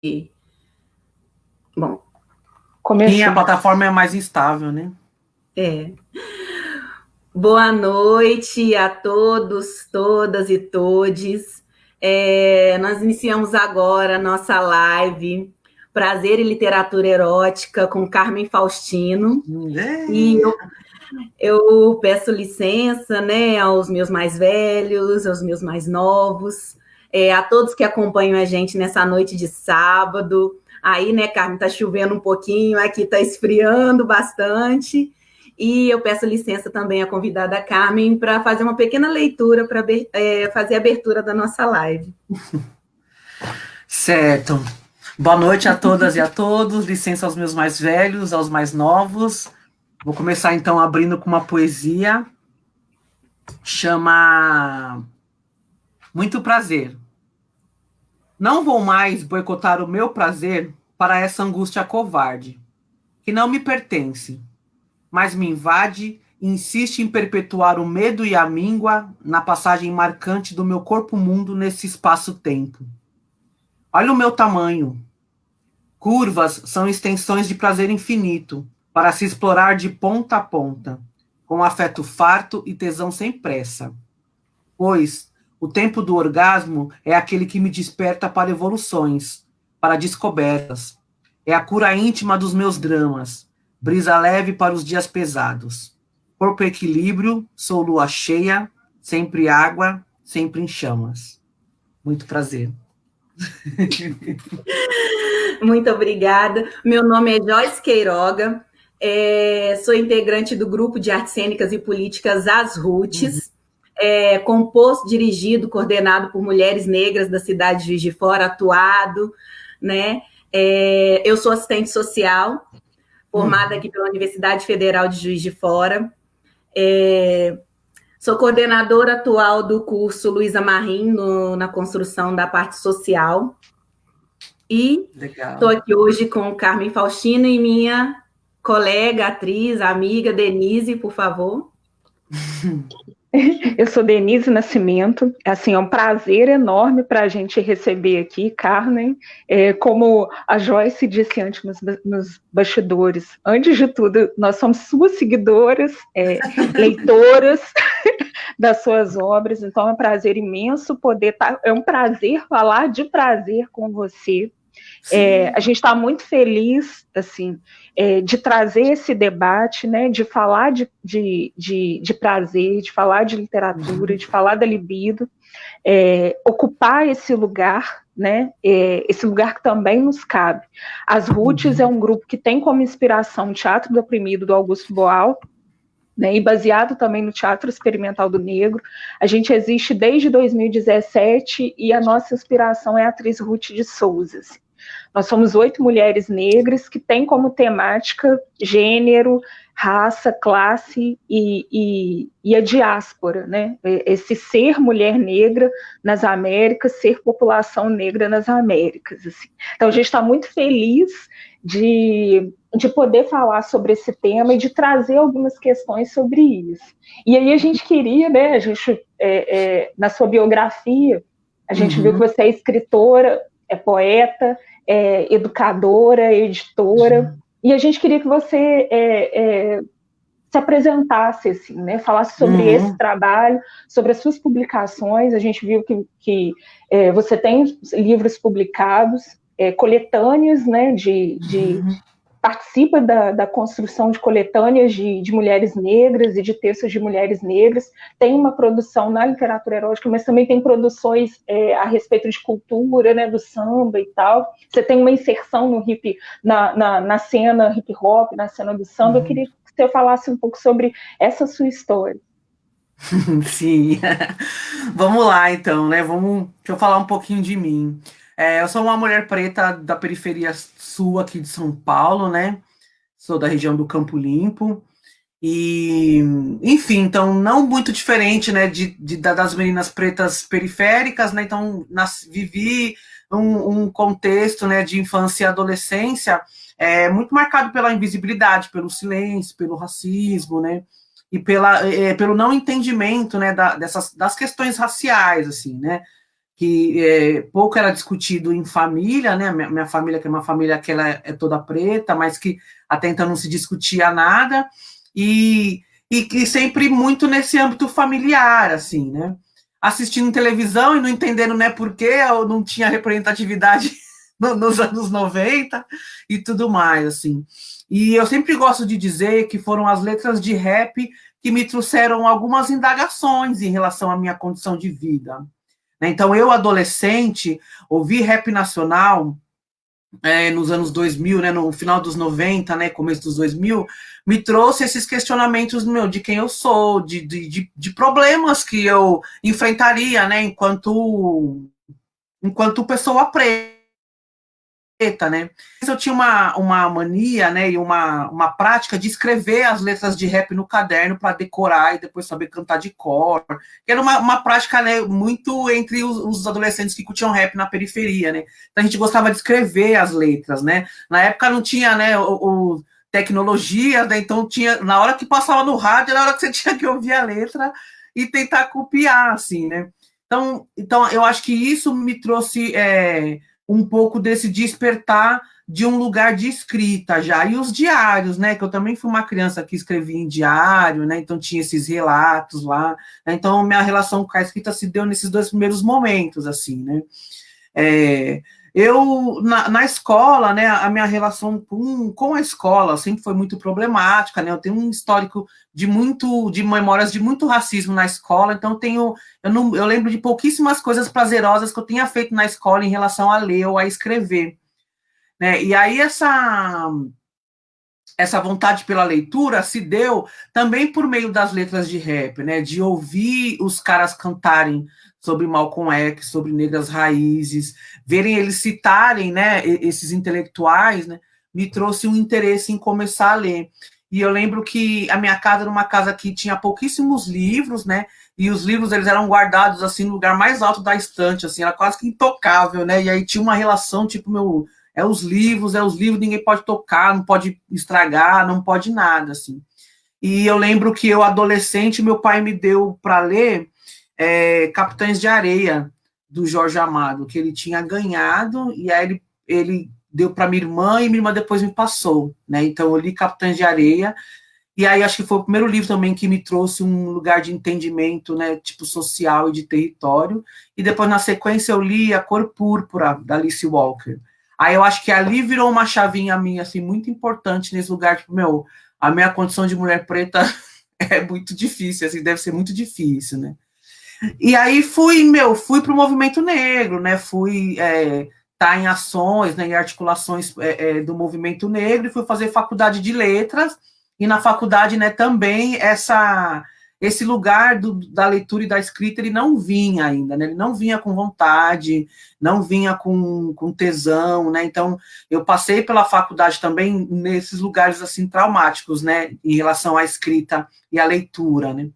Bom, Sim, a começou. plataforma é mais instável, né? É. Boa noite a todos, todas e todes. Nós iniciamos agora a nossa live Prazer e Literatura Erótica com Carmen Faustino. E É. eu peço licença, né, aos meus mais velhos, aos meus mais novos, a todos que acompanham a gente nessa noite de sábado. Aí, né, Carmen, tá chovendo um pouquinho, aqui tá esfriando bastante. E eu peço licença também à convidada Carmen para fazer uma pequena leitura para fazer a abertura da nossa live. Certo. Boa noite a todas e a todos. Licença aos meus mais velhos, aos mais novos. Vou começar então abrindo com uma poesia. Chama Muito Prazer. Não vou mais boicotar o meu prazer para essa angústia covarde, que não me pertence, mas me invade e insiste em perpetuar o medo e a míngua na passagem marcante do meu corpo-mundo nesse espaço-tempo. Olha o meu tamanho. Curvas são extensões de prazer infinito, para se explorar de ponta a ponta, com afeto farto e tesão sem pressa. Pois o tempo do orgasmo é aquele que me desperta para evoluções, para descobertas. É a cura íntima dos meus dramas, brisa leve para os dias pesados. Corpo equilíbrio, sou lua cheia, sempre água, sempre em chamas. Muito prazer. Muito obrigada. Meu nome é Joyce Queiroga, sou integrante do grupo de artes cênicas e políticas As Uhum. Roots, composto, dirigido, coordenado por mulheres negras da cidade de Juiz de Fora, atuado, né? Eu sou assistente social, formada Uhum. aqui pela Universidade Federal de Juiz de Fora. Sou coordenadora atual do curso Luísa Marim na construção da parte social. E estou Legal. aqui hoje com Carmen Faustino e minha colega, atriz, amiga Denise, por favor. Eu sou Denise Nascimento. Assim, é um prazer enorme para a gente receber aqui, Carmen. Como a Joyce disse antes nos bastidores, antes de tudo, nós somos suas seguidoras, leitoras das suas obras, então é um prazer imenso poder estar. É um prazer falar de prazer com você. A Sim. gente está muito feliz assim, de trazer esse debate, né, de falar de prazer, de falar de literatura, Uhum. de falar da libido, ocupar esse lugar, né, esse lugar que também nos cabe. As Roots é Uhum. um grupo que tem como inspiração o Teatro do Oprimido, do Augusto Boal, né, e baseado também no Teatro Experimental do Negro. A gente existe desde 2017 e a nossa inspiração é a atriz Ruth de Souza. Assim. Nós somos 8 mulheres negras que têm como temática gênero, raça, classe e a diáspora, né? Esse ser mulher negra nas Américas, ser população negra nas Américas. Assim. Então a gente está muito feliz de poder falar sobre esse tema e de trazer algumas questões sobre isso. E aí a gente queria, né? Na sua biografia, a gente viu que Uhum. você é escritora, é poeta, educadora, editora, e a gente queria que você se apresentasse, assim, né? Falasse sobre esse Uhum. trabalho, sobre as suas publicações. A gente viu que você tem livros publicados, coletâneas, né? Uhum. Participa da construção de coletâneas de mulheres negras e de textos de mulheres negras, tem uma produção na literatura erótica, mas também tem produções a respeito de cultura, né, do samba e tal. Você tem uma inserção no hip, na cena hip hop, na cena do samba. Eu Uhum. queria que você falasse um pouco sobre essa sua história. Sim. Vamos lá, então, né? Deixa eu falar um pouquinho de mim. Eu sou uma mulher preta da periferia sul aqui de São Paulo, né? Sou da região do Campo Limpo. E, enfim, então, não muito diferente, né, das meninas pretas periféricas, né? Então, vivi um contexto, né, de infância e adolescência muito marcado pela invisibilidade, pelo silêncio, pelo racismo, né? E pelo não entendimento, né, das questões raciais, assim, né? que pouco era discutido em família, né? Minha família, que é uma família que ela é toda preta, mas que até então não se discutia nada, e que sempre muito nesse âmbito familiar, assim, né? Assistindo televisão e não entendendo, né, por que eu não tinha representatividade nos anos 90 e tudo mais, assim. E eu sempre gosto de dizer que foram as letras de rap que me trouxeram algumas indagações em relação à minha condição de vida. Então, eu, adolescente, ouvi rap nacional nos anos 2000, né, no final dos 90, né, começo dos 2000, me trouxe esses questionamentos de quem eu sou, de problemas que eu enfrentaria, né, enquanto pessoa preta, né? Eu tinha uma mania, né, e uma prática de escrever as letras de rap no caderno para decorar e depois saber cantar de cor. Era uma prática, né, muito entre os adolescentes que curtiam rap na periferia, né? Então a gente gostava de escrever as letras, né? Na época não tinha, né, o tecnologia, né? Então tinha, na hora que passava no rádio, era a hora que você tinha que ouvir a letra e tentar copiar, assim, né? Então eu acho que isso me trouxe um pouco desse despertar de um lugar de escrita já. E os diários, né? Que eu também fui uma criança que escrevia em diário, né? Então tinha esses relatos lá. Né? Então minha relação com a escrita se deu nesses dois primeiros momentos, assim, né? Eu, na escola, né, a minha relação com a escola sempre foi muito problemática, né? Eu tenho um histórico de memórias de muito racismo na escola, então eu lembro de pouquíssimas coisas prazerosas que eu tinha feito na escola em relação a ler ou a escrever, né? E aí essa vontade pela leitura se deu também por meio das letras de rap, né? De ouvir os caras cantarem sobre Malcolm X, sobre negras raízes, verem eles citarem, né, esses intelectuais, né, me trouxe um interesse em começar a ler. E eu lembro que a minha casa era uma casa que tinha pouquíssimos livros, né, e os livros eles eram guardados assim no lugar mais alto da estante, assim, era quase que intocável, né? E aí tinha uma relação tipo é os livros, ninguém pode tocar, não pode estragar, não pode nada, assim. E eu lembro que eu, adolescente, meu pai me deu para ler Capitães de Areia, do Jorge Amado, que ele tinha ganhado, e aí ele deu para minha irmã, e minha irmã depois me passou, né? Então eu li Capitães de Areia, e aí acho que foi o primeiro livro também que me trouxe um lugar de entendimento, né, tipo social e de território, e depois na sequência eu li A Cor Púrpura, da Alice Walker. Aí eu acho que ali virou uma chavinha minha, assim, muito importante nesse lugar, tipo, a minha condição de mulher preta é muito difícil, assim, deve ser muito difícil, né? E aí fui para o movimento negro, né? Fui tá em ações, né, em articulações do movimento negro, e fui fazer faculdade de letras, e na faculdade, né, também esse lugar da leitura e da escrita, ele não vinha ainda, né? Ele não vinha com vontade, não vinha com tesão, né? Então, eu passei pela faculdade também nesses lugares, assim, traumáticos, né, em relação à escrita e à leitura, né?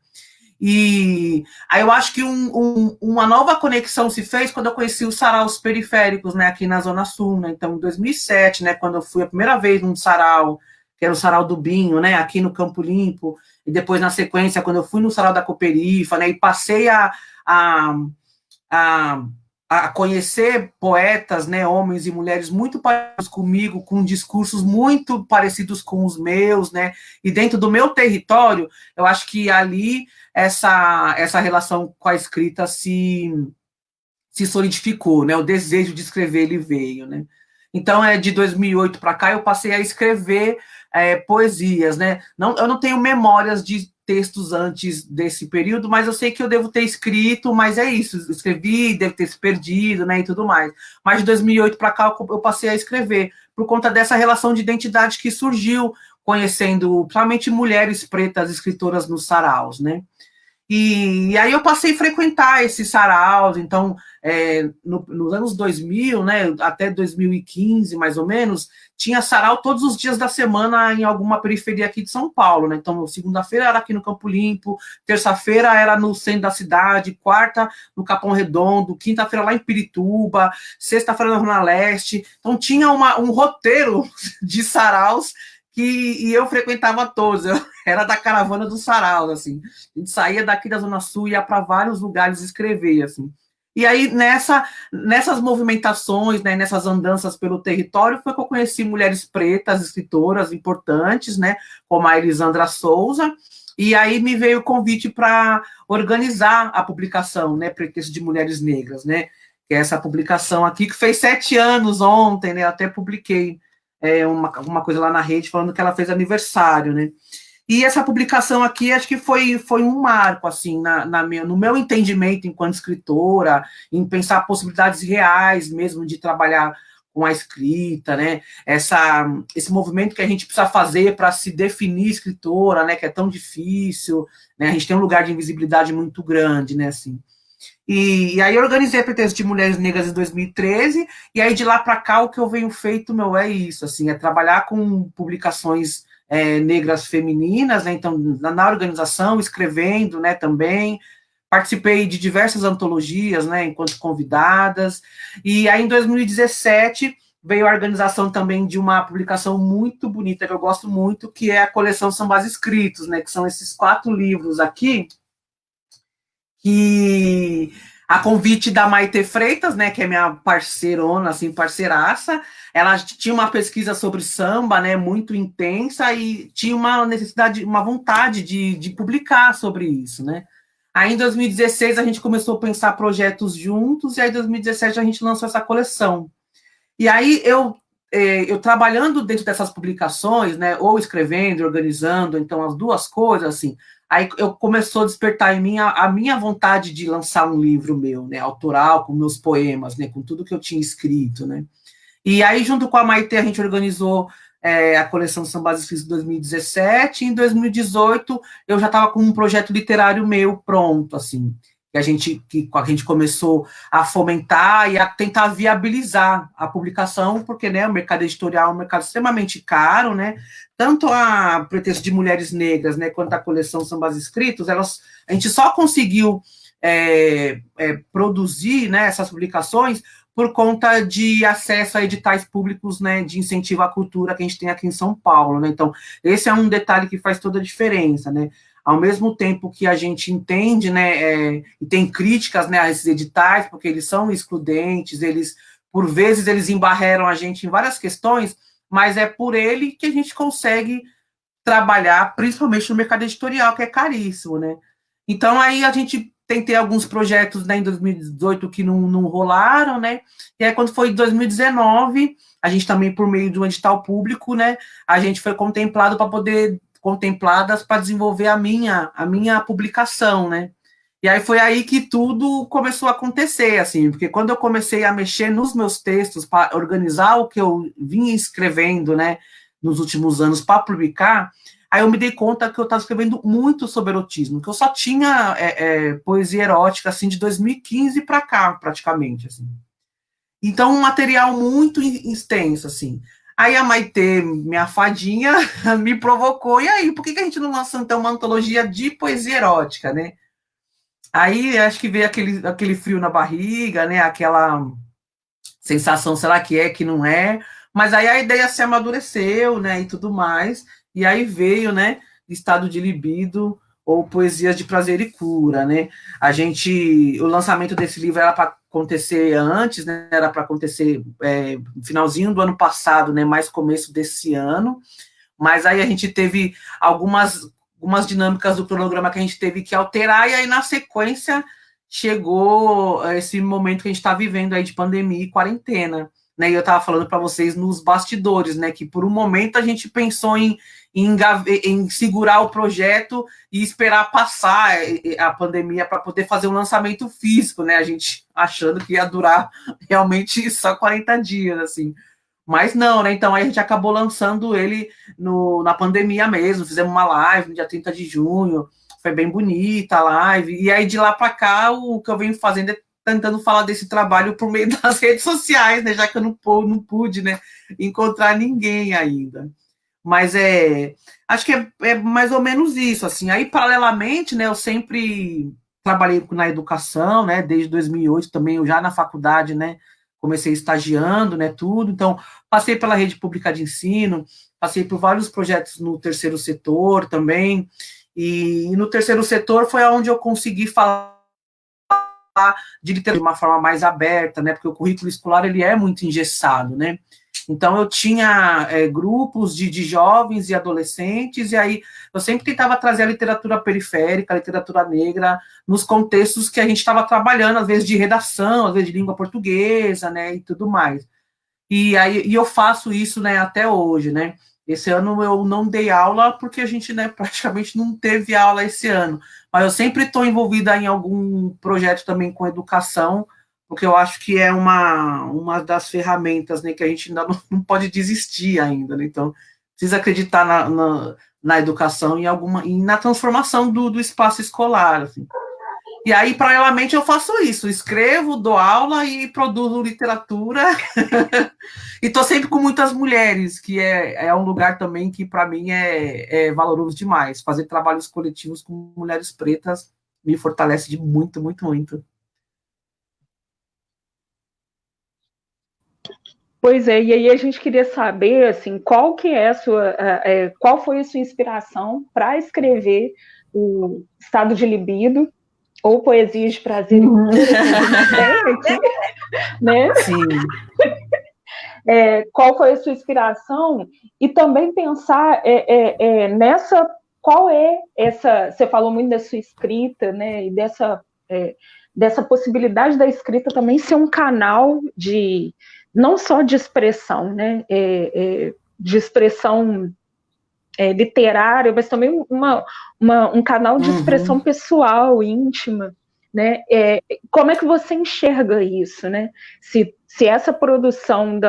E aí eu acho que uma nova conexão se fez quando eu conheci os saraus periféricos, né, aqui na Zona Sul, né? Então, em 2007, né, quando eu fui a primeira vez num sarau, que era o sarau do Binho, né, aqui no Campo Limpo, e depois, na sequência, quando eu fui no sarau da Cooperifa, né, e passei a, a, a conhecer poetas, né, homens e mulheres muito parecidos comigo, com discursos muito parecidos com os meus, né, e dentro do meu território, eu acho que ali essa relação com a escrita se solidificou, né, o desejo de escrever ele veio, né. Então, de 2008 para cá, eu passei a escrever poesias, né. Eu não tenho memórias de textos antes desse período, mas eu sei que eu devo ter escrito, mas é isso, escrevi, devo ter se perdido, né, e tudo mais. Mas de 2008 para cá eu passei a escrever, por conta dessa relação de identidade que surgiu, conhecendo, principalmente mulheres pretas escritoras nos saraus, né. E aí eu passei a frequentar esses saraus, então, nos anos 2000, né, até 2015, mais ou menos, tinha sarau todos os dias da semana em alguma periferia aqui de São Paulo, né? Então, segunda-feira era aqui no Campo Limpo, terça-feira era no centro da cidade, quarta no Capão Redondo, quinta-feira lá em Pirituba, sexta-feira na Zona Leste. Então, tinha um roteiro de saraus e eu frequentava todos, eu era da caravana dos saraus, assim. A gente saía daqui da Zona Sul e ia para vários lugares escrever, assim. E aí, nessas movimentações, né, nessas andanças pelo território, foi que eu conheci mulheres pretas, escritoras importantes, né, como a Elisandra Souza, e aí me veio o convite para organizar a publicação, né, Pretexto de Mulheres Negras, né, que é essa publicação aqui, que fez 7 anos ontem, né, eu até publiquei uma coisa lá na rede falando que ela fez aniversário, né. E essa publicação aqui, acho que foi um marco, assim, no meu entendimento enquanto escritora, em pensar possibilidades reais mesmo de trabalhar com a escrita, né? Esse movimento que a gente precisa fazer para se definir escritora, né? Que é tão difícil, né? A gente tem um lugar de invisibilidade muito grande, né? Assim. E aí eu organizei a Pretexto de Mulheres Negras em 2013, e aí de lá para cá o que eu venho feito, meu, é isso, assim, é trabalhar com publicações negras femininas, né, então na organização, escrevendo, né, também, participei de diversas antologias, né, enquanto convidadas, e aí em 2017 veio a organização também de uma publicação muito bonita, que eu gosto muito, que é a coleção Sambas Escritos, né, que são esses 4 livros aqui, que a convite da Maite Freitas, né, que é minha parceirona, assim, parceiraça, ela tinha uma pesquisa sobre samba, né, muito intensa e tinha uma necessidade, uma vontade de publicar sobre isso, né. Aí em 2016 a gente começou a pensar projetos juntos e aí em 2017 a gente lançou essa coleção. E aí eu trabalhando dentro dessas publicações, né, ou escrevendo, organizando, então as duas coisas, assim, aí eu começou a despertar em mim a minha vontade de lançar um livro meu, né, autoral, com meus poemas, né, com tudo que eu tinha escrito, né. E aí, junto com a Maite, a gente organizou a coleção Sambas Escritos de 2017, e em 2018 eu já estava com um projeto literário meu pronto, assim, que a gente começou a fomentar e a tentar viabilizar a publicação, porque, né, o mercado editorial é um mercado extremamente caro, né, tanto a Pretexto de Mulheres Negras, né, quanto a coleção Sambas Escritos, a gente só conseguiu produzir, né, essas publicações por conta de acesso a editais públicos, né, de incentivo à cultura que a gente tem aqui em São Paulo, né? Então, esse é um detalhe que faz toda a diferença, né? Ao mesmo tempo que a gente entende, né, e tem críticas, né, a esses editais, porque eles são excludentes, por vezes, eles embarreram a gente em várias questões, mas é por ele que a gente consegue trabalhar, principalmente no mercado editorial, que é caríssimo, né? Então, aí a gente tentei alguns projetos, né, em 2018 que não rolaram, né? E aí, quando foi em 2019, a gente também, por meio de um edital público, né, a gente foi contempladas para desenvolver a minha publicação, né? E aí foi aí que tudo começou a acontecer, assim, porque quando eu comecei a mexer nos meus textos para organizar o que eu vinha escrevendo, né, nos últimos anos para publicar, aí eu me dei conta que eu estava escrevendo muito sobre erotismo, que eu só tinha poesia erótica, assim, de 2015 para cá, praticamente, assim. Então, um material muito extenso, assim. Aí a Maitê, minha fadinha, me provocou, e aí, por que a gente não lança, então, uma antologia de poesia erótica, né? Aí, acho que veio aquele frio na barriga, né? Aquela sensação, será que é, que não é? Mas aí a ideia se amadureceu, né, e tudo mais, e aí veio, né, Estado de Libido, ou Poesias de Prazer e Cura, né? O lançamento desse livro era para acontecer antes, né, era para acontecer no finalzinho do ano passado, né, mais começo desse ano, mas aí a gente teve algumas dinâmicas do cronograma que a gente teve que alterar, e aí na sequência chegou esse momento que a gente está vivendo aí de pandemia e quarentena, né? E eu estava falando para vocês nos bastidores, né? Que por um momento a gente pensou em segurar o projeto e esperar passar a pandemia para poder fazer um lançamento físico, né? A gente achando que ia durar realmente só 40 dias, assim. Mas não, né? Então aí a gente acabou lançando ele na pandemia mesmo, fizemos uma live no dia 30 de junho, foi bem bonita a live, e aí de lá para cá o que eu venho fazendo é tentando falar desse trabalho por meio das redes sociais, né? Já que eu não pude, né, encontrar ninguém ainda. Mas acho que é mais ou menos isso, assim. Aí, paralelamente, né, eu sempre trabalhei na educação, né, desde 2008 também, eu já na faculdade, né, comecei estagiando, né, tudo. Então, passei pela rede pública de ensino, passei por vários projetos no terceiro setor também, e no terceiro setor foi onde eu consegui falar de literatura de uma forma mais aberta, né? Porque o currículo escolar ele é muito engessado, né? Então eu tinha grupos de jovens e adolescentes, e aí eu sempre tentava trazer a literatura periférica, a literatura negra, nos contextos que a gente estava trabalhando, às vezes de redação, às vezes de língua portuguesa, né? E tudo mais. E eu faço isso, né, até hoje, né? Esse ano eu não dei aula porque a gente, né, praticamente não teve aula esse ano. Mas eu sempre estou envolvida em algum projeto também com educação, porque eu acho que é uma das ferramentas, né, que a gente ainda não pode desistir ainda, né? Então, precisa acreditar na educação e na transformação do espaço escolar, assim. E aí, paralelamente, eu faço isso, escrevo, dou aula e produzo literatura. E estou sempre com muitas mulheres, que é um lugar também que, para mim, é valoroso demais. Fazer trabalhos coletivos com mulheres pretas me fortalece de muito, muito, muito. Pois é, e aí a gente queria saber, assim, qual foi a sua inspiração para escrever o Estado de Libido, ou Poesias de Prazer e Cura, que a gente tem aqui, né? Sim. Qual foi a sua inspiração? E também pensar nessa, qual é essa, você falou muito da sua escrita, né, e dessa possibilidade da escrita também ser um canal de, não só de expressão, né, de expressão literária, mas também um canal de expressão pessoal, íntima, né? Como é que você enxerga isso, né? Se essa produção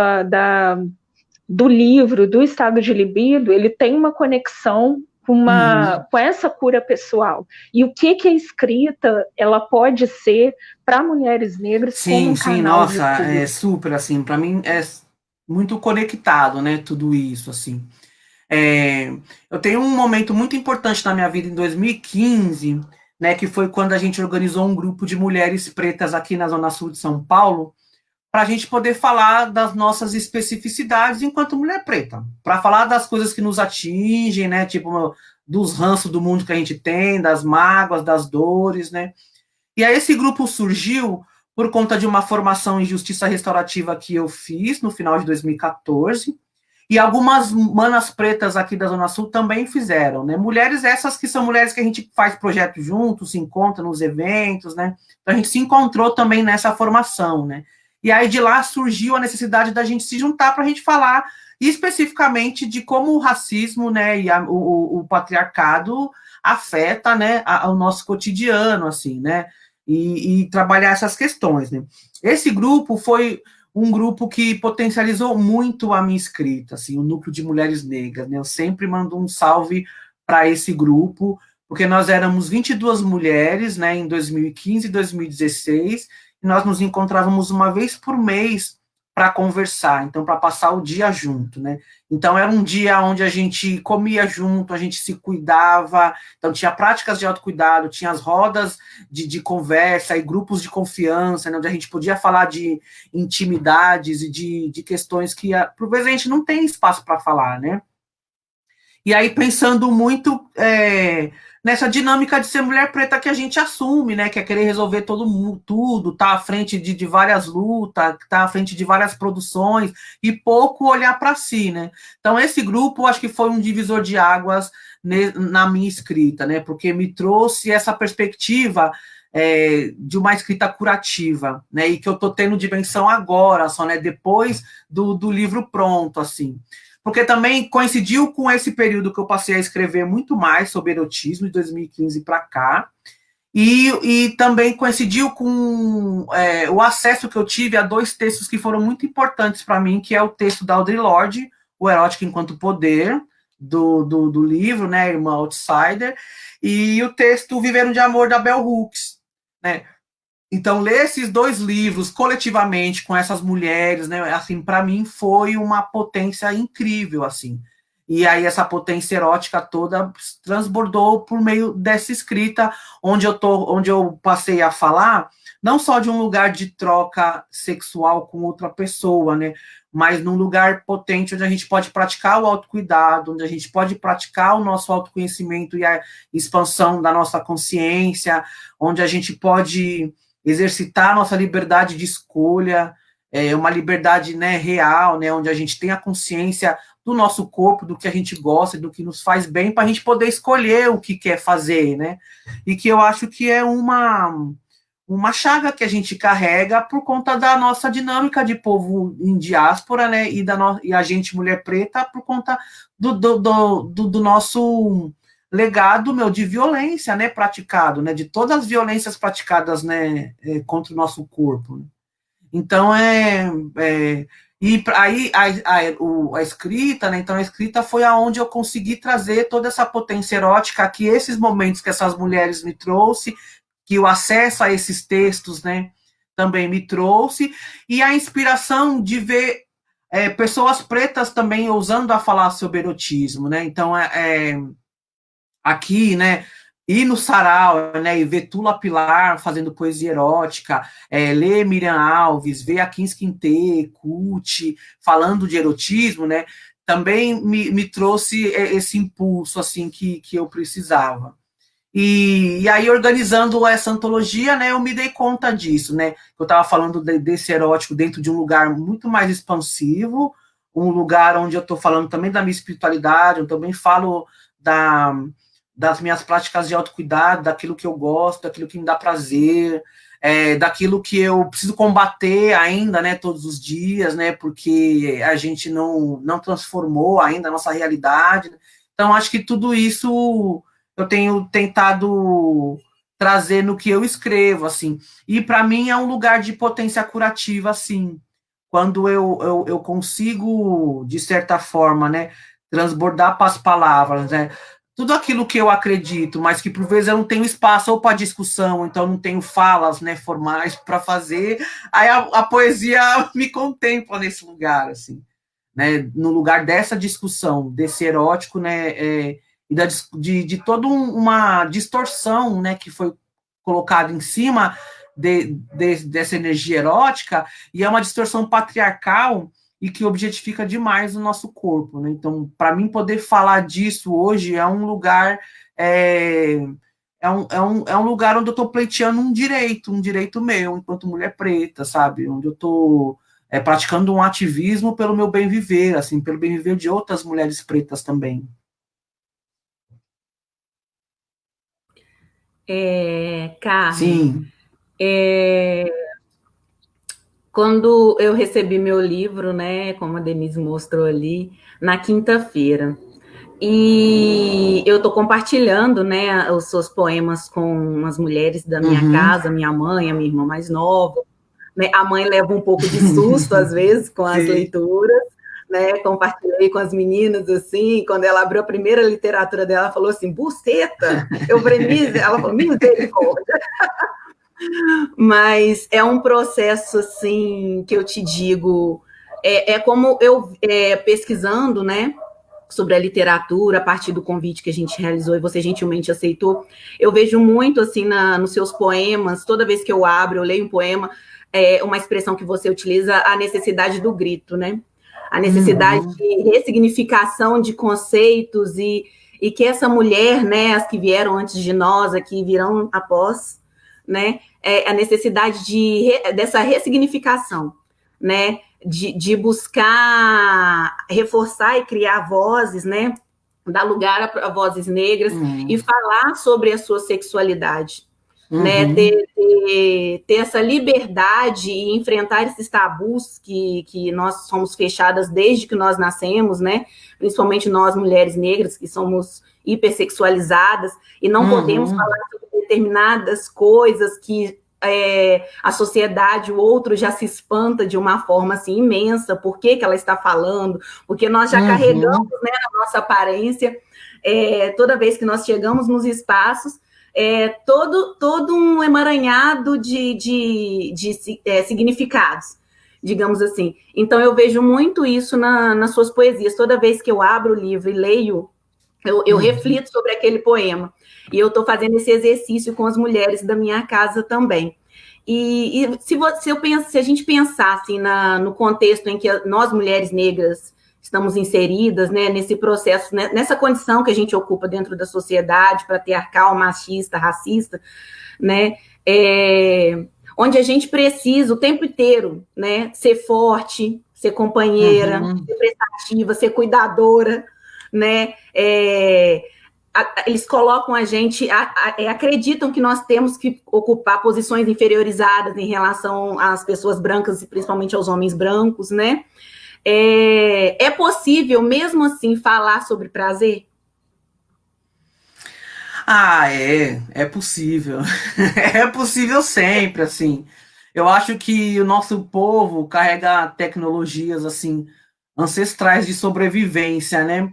do livro, do Estado de Libido, ele tem uma conexão com essa cura pessoal. E o que a escrita ela pode ser para mulheres negras como um canal de nossa, cura? é super, assim, para mim é muito conectado, né, tudo isso, assim. Eu tenho um momento muito importante na minha vida em 2015, né, que foi quando a gente organizou um grupo de mulheres pretas aqui na Zona Sul de São Paulo, para a gente poder falar das nossas especificidades enquanto mulher preta, para falar das coisas que nos atingem, né, tipo, dos ranços do mundo que a gente tem, das mágoas, das dores, né. E aí esse grupo surgiu por conta de uma formação em justiça restaurativa que eu fiz no final de 2014, e algumas manas pretas aqui da Zona Sul também fizeram, né? Mulheres essas que são mulheres que a gente faz projeto juntos, se encontra nos eventos, né? Então a gente se encontrou também nessa formação, né? E aí de lá surgiu a necessidade da gente se juntar para a gente falar especificamente de como o racismo, né, e o patriarcado afeta, né, o nosso cotidiano, assim, né? E trabalhar essas questões, né? Esse grupo foi um grupo que potencializou muito a minha escrita, assim, o Núcleo de Mulheres Negras, né? Eu sempre mando um salve para esse grupo, porque nós éramos 22 mulheres, né, em 2015 e 2016, e nós nos encontrávamos uma vez por mês para conversar, então para passar o dia junto, né? Então era um dia onde a gente comia junto, a gente se cuidava, então tinha práticas de autocuidado, tinha as rodas de conversa e grupos de confiança, né, onde a gente podia falar de intimidades e de questões que por vezes a gente não tem espaço para falar, né? E aí pensando muito nessa dinâmica de ser mulher preta que a gente assume, né? Que é querer resolver todo mundo, tudo, tá à frente de várias lutas, tá à frente de várias produções e pouco olhar para si, né? Então esse grupo acho que foi um divisor de águas na minha escrita, né? Porque me trouxe essa perspectiva de uma escrita curativa, né? E que eu tô tendo dimensão agora, só, né? Depois do livro pronto, assim. Porque também coincidiu com esse período que eu passei a escrever muito mais sobre erotismo, de 2015 para cá, e também coincidiu com o acesso que eu tive a dois textos que foram muito importantes para mim, que é o texto da Audre Lorde, O Erótico Enquanto Poder, do livro, né, Irmã Outsider, e o texto Vivendo de Amor, da Bell Hooks, né. Então, ler esses dois livros coletivamente com essas mulheres, né, assim, para mim foi uma potência incrível, assim. E aí essa potência erótica toda transbordou por meio dessa escrita, onde eu passei a falar não só de um lugar de troca sexual com outra pessoa, né, mas num lugar potente onde a gente pode praticar o autocuidado, onde a gente pode praticar o nosso autoconhecimento e a expansão da nossa consciência, onde a gente pode exercitar a nossa liberdade de escolha, uma liberdade, né, real, né, onde a gente tem a consciência do nosso corpo, do que a gente gosta, do que nos faz bem, para a gente poder escolher o que quer fazer, né? E que eu acho que é uma chaga que a gente carrega por conta da nossa dinâmica de povo em diáspora, né? E a gente, mulher preta, por conta do nosso legado, meu, de violência, né, praticado, né, de todas as violências praticadas, né, contra o nosso corpo. Então, e aí a escrita, né, então a escrita foi aonde eu consegui trazer toda essa potência erótica que esses momentos que essas mulheres me trouxe, que o acesso a esses textos, né, também me trouxe, e a inspiração de ver pessoas pretas também ousando a falar sobre erotismo, né, então aqui, né, ir no sarau, né, e ver Tula Pilar fazendo poesia erótica, ler Miriam Alves, ver a Kins Quintê, Kuti, falando de erotismo, né, também me trouxe esse impulso, assim, que eu precisava. E aí, organizando essa antologia, né, eu me dei conta disso, né, eu estava falando desse erótico dentro de um lugar muito mais expansivo, um lugar onde eu estou falando também da minha espiritualidade, eu também falo das minhas práticas de autocuidado, daquilo que eu gosto, daquilo que me dá prazer, daquilo que eu preciso combater ainda, né, todos os dias, né, porque a gente não transformou ainda a nossa realidade. Então, acho que tudo isso eu tenho tentado trazer no que eu escrevo, assim. E, para mim, é um lugar de potência curativa, assim, quando eu consigo, de certa forma, né, transbordar para as palavras, né, tudo aquilo que eu acredito, mas que por vezes eu não tenho espaço ou para discussão, então não tenho falas, né, formais para fazer, aí a poesia me contempla nesse lugar, assim, né, no lugar dessa discussão, desse erótico, né, e de toda uma distorção, né, que foi colocada em cima dessa energia erótica, e é uma distorção patriarcal e que objetifica demais o nosso corpo, né? Então, para mim poder falar disso hoje é um lugar é um lugar onde eu estou pleiteando um direito meu, enquanto mulher preta, sabe? Onde eu estou praticando um ativismo pelo meu bem viver, assim, pelo bem viver de outras mulheres pretas também. Carmen, Sim. Quando eu recebi meu livro, né, como a Denise mostrou ali, na quinta-feira, e eu estou compartilhando, né, os seus poemas com as mulheres da minha casa, minha mãe, a minha irmã mais nova, né, a mãe leva um pouco de susto, às vezes, com as leituras, né, compartilhei com as meninas, assim, quando ela abriu a primeira literatura dela, ela falou assim, buceta, eu falei, ela falou, misericórdia. Mas é um processo, assim, que eu te digo, como eu, pesquisando, né, sobre a literatura, a partir do convite que a gente realizou e você gentilmente aceitou, eu vejo muito, assim, nos seus poemas, toda vez que eu abro, eu leio um poema, uma expressão que você utiliza, a necessidade do grito, né? A necessidade de ressignificação de conceitos e que essa mulher, né, as que vieram antes de nós, aqui virão após, né, a necessidade dessa ressignificação, né, de buscar reforçar e criar vozes, né, dar lugar a vozes negras e falar sobre a sua sexualidade, né, ter essa liberdade e enfrentar esses tabus que nós somos fechadas desde que nós nascemos, né, principalmente nós mulheres negras que somos hipersexualizadas e não podemos falar sobre determinadas coisas que a sociedade, o outro já se espanta de uma forma assim imensa, por que ela está falando, porque nós já carregamos, né, na nossa aparência, toda vez que nós chegamos nos espaços, todo um emaranhado de significados, digamos assim. Então eu vejo muito isso nas suas poesias, toda vez que eu abro o livro e leio, eu reflito sobre aquele poema. E eu estou fazendo esse exercício com as mulheres da minha casa também. E se a gente pensar assim, no contexto em que nós, mulheres negras, estamos inseridas, né, nesse processo, né, nessa condição que a gente ocupa dentro da sociedade, patriarcal, machista, racista, né, onde a gente precisa o tempo inteiro, né, ser forte, ser companheira, ser prestativa, ser cuidadora, né? Eles colocam a gente, acreditam que nós temos que ocupar posições inferiorizadas em relação às pessoas brancas e principalmente aos homens brancos, né? É possível, mesmo assim, falar sobre prazer? É possível. É possível sempre, assim. Eu acho que o nosso povo carrega tecnologias, assim, ancestrais de sobrevivência, né?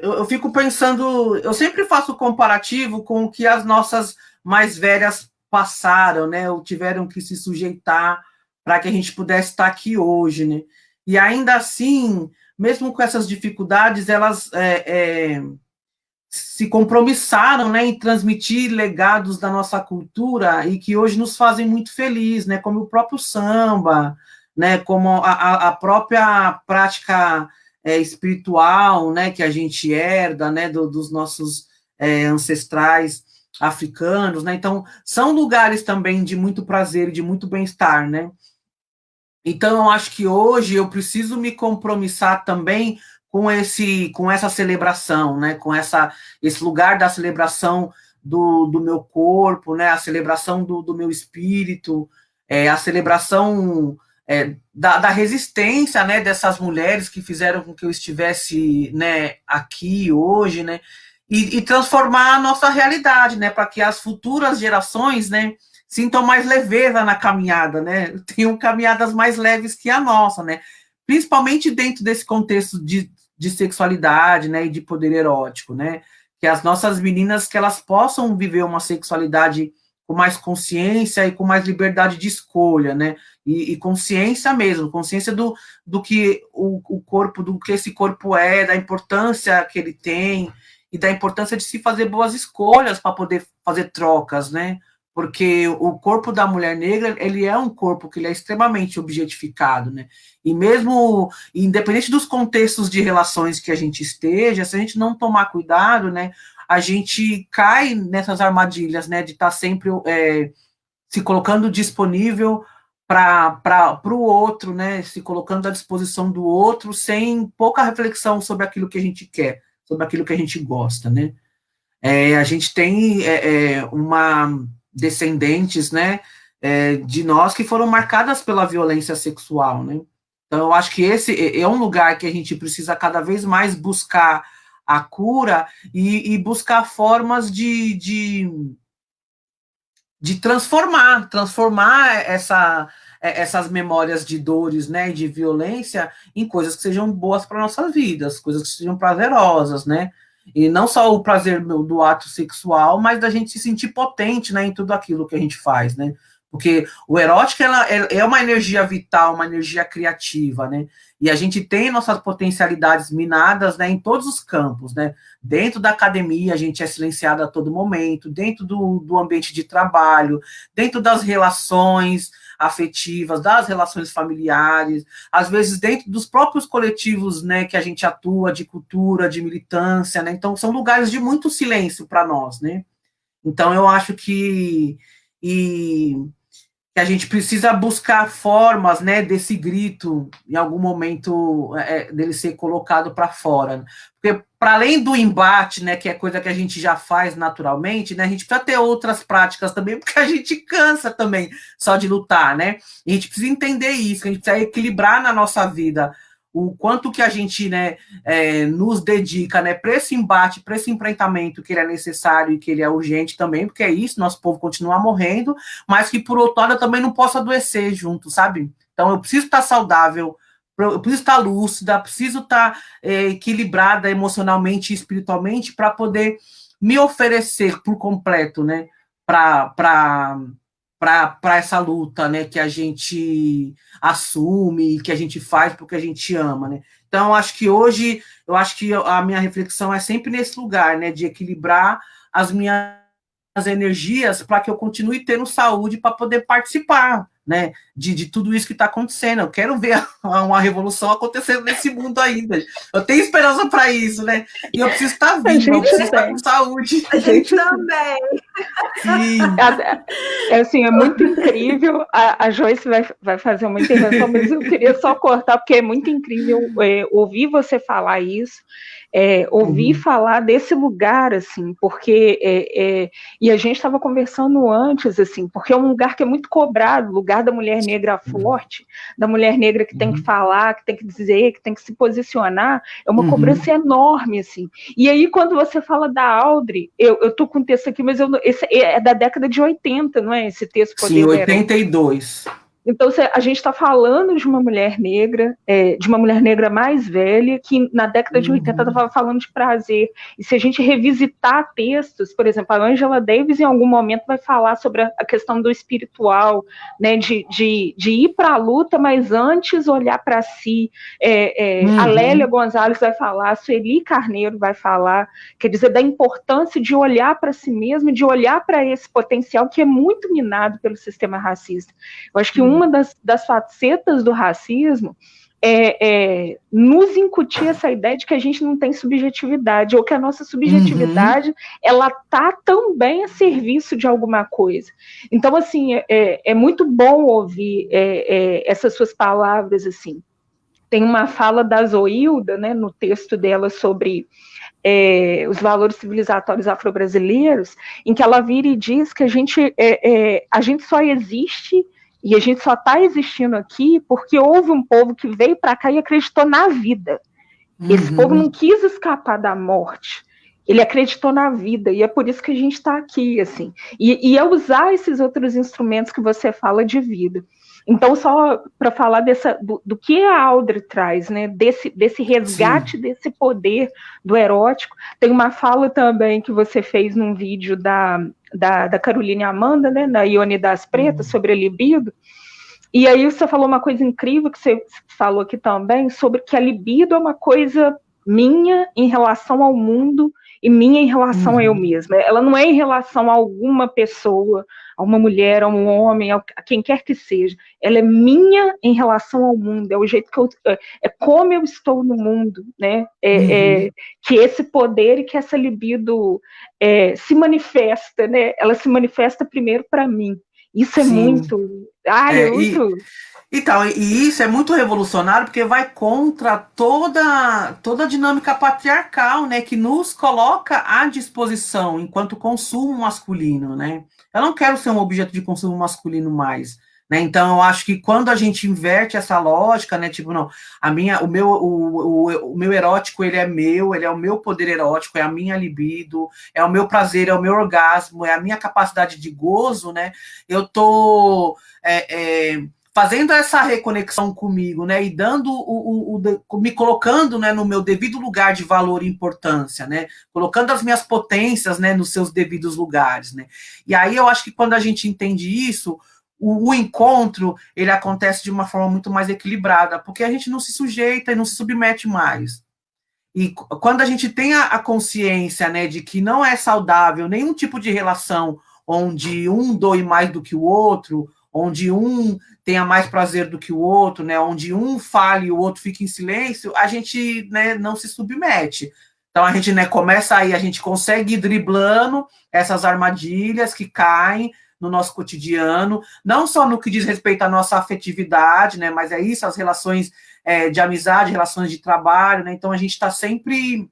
Eu fico pensando, eu sempre faço comparativo com o que as nossas mais velhas passaram, né? Ou tiveram que se sujeitar para que a gente pudesse estar aqui hoje, né? E ainda assim, mesmo com essas dificuldades, elas se compromissaram, né, em transmitir legados da nossa cultura e que hoje nos fazem muito felizes, né, como o próprio samba, né, como a própria prática espiritual, né, que a gente herda, né, dos nossos ancestrais africanos, né, então são lugares também de muito prazer, de muito bem-estar, né. Então eu acho que hoje eu preciso me compromissar também com essa celebração, né, com esse lugar da celebração do meu corpo, né, a celebração do meu espírito, a celebração da resistência, né, dessas mulheres que fizeram com que eu estivesse, né, aqui hoje, né, e transformar a nossa realidade, né, para que as futuras gerações, né, sintam mais leveza na caminhada, né, tenham caminhadas mais leves que a nossa, né, principalmente dentro desse contexto de sexualidade, né, e de poder erótico, né, que as nossas meninas, que elas possam viver uma sexualidade com mais consciência e com mais liberdade de escolha, né, e consciência mesmo, consciência do que o corpo, do que esse corpo é, da importância que ele tem, e da importância de se fazer boas escolhas para poder fazer trocas, né, porque o corpo da mulher negra, ele é um corpo que ele é extremamente objetificado, né, e mesmo, independente dos contextos de relações que a gente esteja, se a gente não tomar cuidado, né, a gente cai nessas armadilhas, né, de estar sempre se colocando disponível para o outro, né, se colocando à disposição do outro, sem pouca reflexão sobre aquilo que a gente quer, sobre aquilo que a gente gosta, né. A gente tem uma descendentes, né, de nós que foram marcadas pela violência sexual, né. Então, eu acho que esse é um lugar que a gente precisa cada vez mais buscar a cura e buscar formas de transformar essas memórias de dores, né, de violência em coisas que sejam boas para nossas vidas, coisas que sejam prazerosas, né, e não só o prazer do ato sexual, mas da gente se sentir potente, né, em tudo aquilo que a gente faz, né, porque o erótico é uma energia vital, uma energia criativa, né, e a gente tem nossas potencialidades minadas, né, em todos os campos, né, dentro da academia a gente é silenciado a todo momento, dentro do ambiente de trabalho, dentro das relações afetivas, das relações familiares, às vezes dentro dos próprios coletivos, né, que a gente atua, de cultura, de militância, né, então são lugares de muito silêncio para nós, né, então eu acho que a gente precisa buscar formas, né, desse grito, em algum momento, dele ser colocado para fora. Porque, para além do embate, né, que é coisa que a gente já faz naturalmente, né, a gente precisa ter outras práticas também, porque a gente cansa também só de lutar, né? E a gente precisa entender isso, que a gente precisa equilibrar na nossa vida o quanto que a gente, né, nos dedica, né, para esse embate, para esse enfrentamento que ele é necessário e que ele é urgente também, porque é isso, nosso povo continua morrendo, mas que, por outro lado, eu também não posso adoecer junto, sabe? Então, eu preciso estar saudável, eu preciso estar lúcida, preciso estar equilibrada emocionalmente e espiritualmente para poder me oferecer por completo, né, para essa luta, né, que a gente assume, que a gente faz porque a gente ama, né? Então, eu acho que a minha reflexão é sempre nesse lugar, né, de equilibrar as minhas energias para que eu continue tendo saúde para poder participar, né, de tudo isso que está acontecendo. Eu quero ver uma revolução acontecendo nesse mundo ainda. Eu tenho esperança para isso, né? E eu preciso estar viva, eu preciso estar com saúde. A gente também. Sim. Assim, é muito incrível. A Joyce vai fazer uma intervenção, mas eu queria só cortar, porque é muito incrível ouvir você falar isso, ouvir falar desse lugar, assim, porque e a gente estava conversando antes, assim, porque é um lugar que é muito cobrado, o lugar da mulher negra forte, da mulher negra que tem que falar, que tem que dizer, que tem que se posicionar, é uma cobrança enorme, assim. E aí, quando você fala da Audre, eu tô com o texto aqui, mas esse é da década de 80, não é? Esse texto Poder Sim, 82. Então, a gente está falando de uma mulher negra, de uma mulher negra mais velha, que na década de 80 estava falando de prazer. E se a gente revisitar textos, por exemplo, a Angela Davis em algum momento vai falar sobre a questão do espiritual, né, de ir para a luta, mas antes olhar para si. A Lélia Gonzalez vai falar, a Sueli Carneiro vai falar, quer dizer, da importância de olhar para si mesmo, de olhar para esse potencial que é muito minado pelo sistema racista. Eu acho que uma das facetas do racismo é nos incutir essa ideia de que a gente não tem subjetividade, ou que a nossa subjetividade ela está também a serviço de alguma coisa. Então, assim, é muito bom ouvir essas suas palavras, assim. Tem uma fala da Zoilda, né, no texto dela sobre os valores civilizatórios afro-brasileiros, em que ela vira e diz que a gente só existe e a gente só está existindo aqui porque houve um povo que veio para cá e acreditou na vida. Esse povo não quis escapar da morte. Ele acreditou na vida, e é por isso que a gente está aqui, assim. E é usar esses outros instrumentos que você fala de vida. Então, só para falar do que a Audre traz, né? Desse resgate, desse poder do erótico. Tem uma fala também que você fez num vídeo da Caroline Amanda, né? Na Ione das Pretas, sobre a libido. E aí você falou uma coisa incrível que você falou aqui também, sobre que a libido é uma coisa minha em relação ao mundo e minha em relação a eu mesma. Ela não é em relação a alguma pessoa, a uma mulher, a um homem, a quem quer que seja. Ela é minha em relação ao mundo, é o jeito que é como eu estou no mundo, né? Que esse poder e que essa libido se manifesta, né? Ela se manifesta primeiro para mim. Isso é muito. É muito. Então, e isso é muito revolucionário porque vai contra toda a dinâmica patriarcal, né, que nos coloca à disposição enquanto consumo masculino, né? Eu não quero ser um objeto de consumo masculino mais, né? Então, eu acho que quando a gente inverte essa lógica, né, tipo, não, o meu erótico, ele é o meu poder erótico, é a minha libido, é o meu prazer, é o meu orgasmo, é a minha capacidade de gozo, né? Eu tô fazendo essa reconexão comigo, né, e dando me colocando, né, no meu devido lugar de valor e importância, né, colocando as minhas potências, né, nos seus devidos lugares, né. E aí eu acho que quando a gente entende isso, o encontro, ele acontece de uma forma muito mais equilibrada, porque a gente não se sujeita e não se submete mais. E quando a gente tem a consciência, né, de que não é saudável nenhum tipo de relação onde um doe mais do que o outro, onde um tenha mais prazer do que o outro, né, onde um fale e o outro fica em silêncio, a gente, né, não se submete. Então a gente, né, começa aí, a gente consegue ir driblando essas armadilhas que caem no nosso cotidiano, não só no que diz respeito à nossa afetividade, né, mas é isso, as relações de amizade, relações de trabalho, né, então a gente está sempre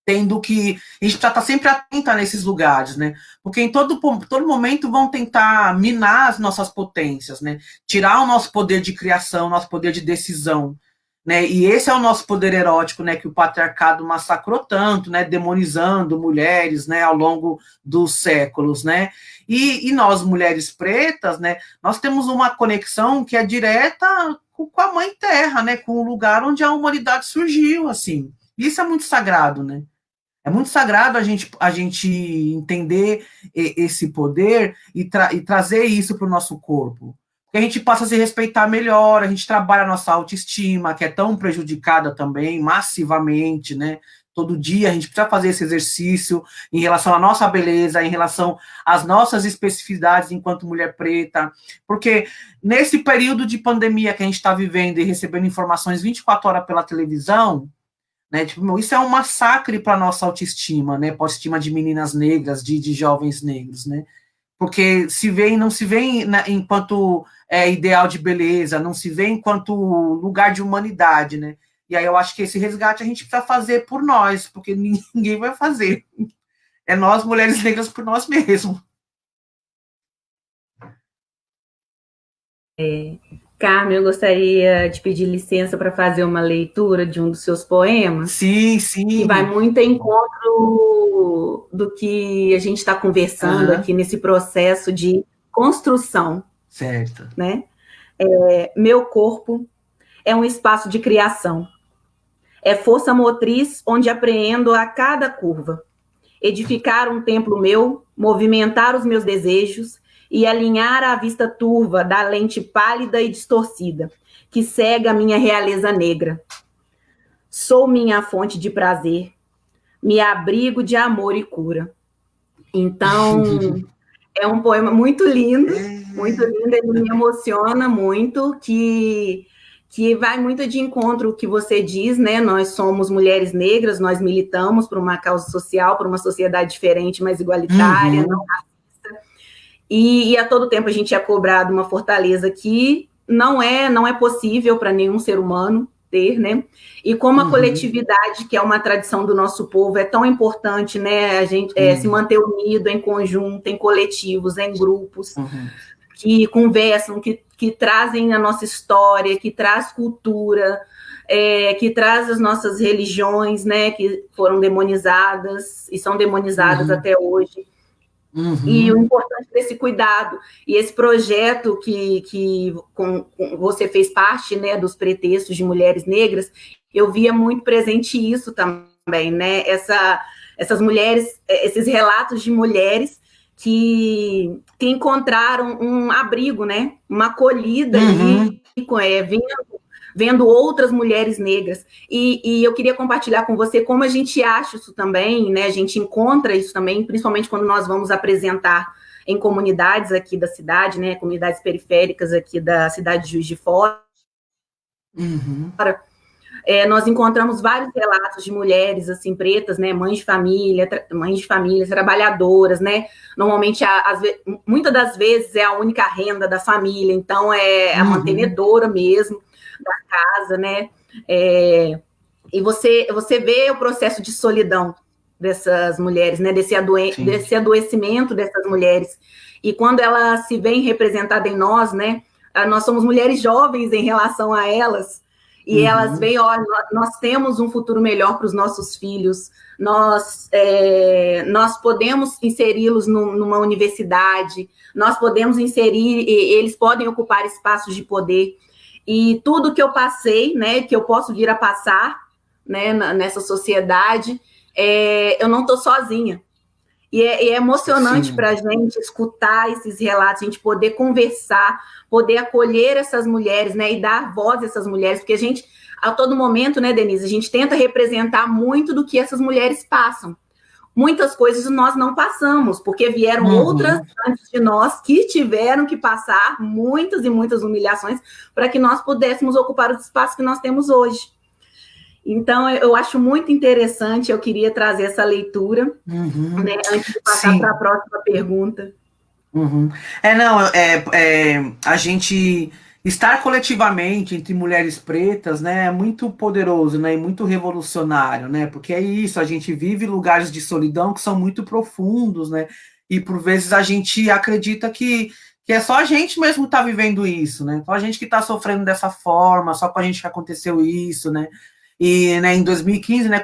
tendo que, a gente está sempre atenta nesses lugares, né? Porque em todo momento vão tentar minar as nossas potências, né? Tirar o nosso poder de criação, nosso poder de decisão, né? E esse é o nosso poder erótico, né? Que o patriarcado massacrou tanto, né? Demonizando mulheres, né? Ao longo dos séculos, né? E nós, mulheres pretas, né? Nós temos uma conexão que é direta com a Mãe Terra, né? Com o lugar onde a humanidade surgiu, assim. Isso é muito sagrado, né? É muito sagrado a gente entender esse poder e trazer isso para o nosso corpo. Porque a gente passa a se respeitar melhor, a gente trabalha a nossa autoestima, que é tão prejudicada também, massivamente, né? Todo dia a gente precisa fazer esse exercício em relação à nossa beleza, em relação às nossas especificidades enquanto mulher preta. Porque nesse período de pandemia que a gente está vivendo e recebendo informações 24 horas pela televisão, né? Tipo, meu, isso é um massacre para nossa autoestima, né? Para a autoestima de meninas negras, de jovens negros, né? Porque não se vê enquanto ideal de beleza, não se vê enquanto lugar de humanidade, né? E aí eu acho que esse resgate a gente precisa fazer por nós, porque ninguém vai fazer. É nós, mulheres negras, por nós mesmos. Carmen, eu gostaria de pedir licença para fazer uma leitura de um dos seus poemas. Sim, sim. Que vai muito em encontro do que a gente está conversando aqui nesse processo de construção. Certo. Né? Meu corpo é um espaço de criação. É força motriz onde apreendo a cada curva. Edificar um templo meu, movimentar os meus desejos e alinhar a vista turva da lente pálida e distorcida, que cega a minha realeza negra. Sou minha fonte de prazer, me abrigo de amor e cura. Então, é um poema muito lindo, ele me emociona muito, que vai muito de encontro ao que você diz, né? Nós somos mulheres negras, nós militamos por uma causa social, por uma sociedade diferente, mais igualitária, não racista. E a todo tempo a gente é cobrado uma fortaleza que não é possível para nenhum ser humano ter, né? E como a coletividade, que é uma tradição do nosso povo, é tão importante, né? A gente se manter unido em conjunto, em coletivos, em grupos, que conversam, que trazem a nossa história, que traz cultura, que traz as nossas religiões, né? Que foram demonizadas e são demonizadas até hoje. E o importante desse cuidado, e esse projeto que você fez parte, né, dos pretextos de mulheres negras, eu via muito presente isso também, né, essas mulheres, esses relatos de mulheres que encontraram um abrigo, né, uma acolhida ali, vendo outras mulheres negras. E eu queria compartilhar com você como a gente acha isso também, né? A gente encontra isso também, principalmente quando nós vamos apresentar em comunidades aqui da cidade, né? Comunidades periféricas aqui da cidade de Juiz de Fora. Nós encontramos vários relatos de mulheres assim pretas, né, mães de família, trabalhadoras, né? Normalmente, muitas das vezes é a única renda da família, então é a mantenedora mesmo da casa, né? E você vê o processo de solidão dessas mulheres, né? Desse adoecimento dessas mulheres. E quando elas se veem representadas em nós, né? Nós somos mulheres jovens em relação a elas. E elas veem, olha, nós temos um futuro melhor para os nossos filhos, nós podemos inseri-los numa universidade, nós podemos eles podem ocupar espaços de poder. E tudo que eu passei, né, que eu posso vir a passar, né, nessa sociedade, eu não estou sozinha. E é emocionante para a gente escutar esses relatos, a gente poder conversar, poder acolher essas mulheres, né, e dar voz a essas mulheres, porque a gente, a todo momento, né, Denise, a gente tenta representar muito do que essas mulheres passam. Muitas coisas nós não passamos, porque vieram outras antes de nós que tiveram que passar muitas e muitas humilhações para que nós pudéssemos ocupar os espaços que nós temos hoje. Então, eu acho muito interessante, eu queria trazer essa leitura, né, antes de passar para a próxima pergunta. A gente estar coletivamente entre mulheres pretas, né, é muito poderoso, né, e muito revolucionário, né, porque é isso, a gente vive lugares de solidão que são muito profundos, né, e por vezes a gente acredita que é só a gente mesmo que está vivendo isso, né, só a gente que está sofrendo dessa forma, só com a gente que aconteceu isso, né. E, né, em 2015, né,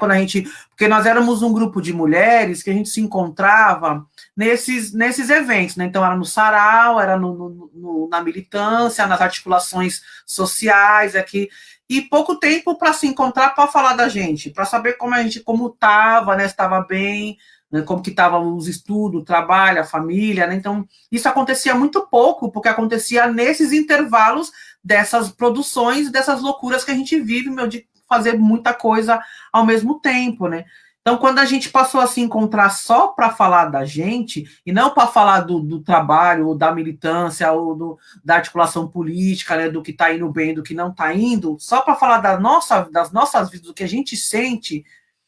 porque nós éramos um grupo de mulheres que a gente se encontrava nesses eventos, né, então era no sarau, era na militância, nas articulações sociais aqui, e pouco tempo para se encontrar para falar da gente, para saber como estava, né, se estava bem, né, como que estavam os estudos, o trabalho, a família, né, então isso acontecia muito pouco, porque acontecia nesses intervalos dessas produções, dessas loucuras que a gente vive, de fazer muita coisa ao mesmo tempo, né? Então, quando a gente passou a se encontrar só para falar da gente, e não para falar do trabalho, ou da militância, ou da articulação política, né, do que está indo bem, do que não está indo, só para falar das nossas vidas, do que a gente sente,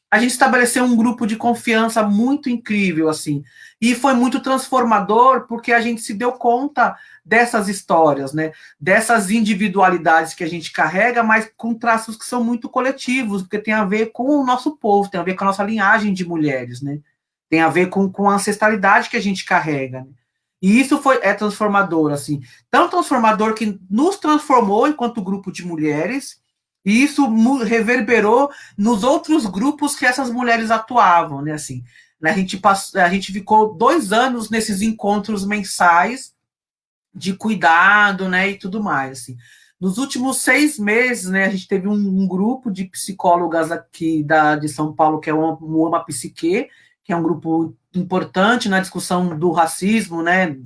a gente estabeleceu um grupo de confiança muito incrível, assim, e foi muito transformador, porque a gente se deu conta dessas histórias, né, dessas individualidades que a gente carrega, mas com traços que são muito coletivos, porque tem a ver com o nosso povo, tem a ver com a nossa linhagem de mulheres, né, tem a ver com a ancestralidade que a gente carrega, né? E isso é transformador, assim, tão transformador que nos transformou enquanto grupo de mulheres, e isso reverberou nos outros grupos que essas mulheres atuavam, né? Assim, a gente ficou 2 anos nesses encontros mensais de cuidado, né? E tudo mais. Assim. Nos últimos 6 meses, né? A gente teve um grupo de psicólogas aqui de São Paulo, que é o Ama Psique, que é um grupo importante na discussão do racismo, né,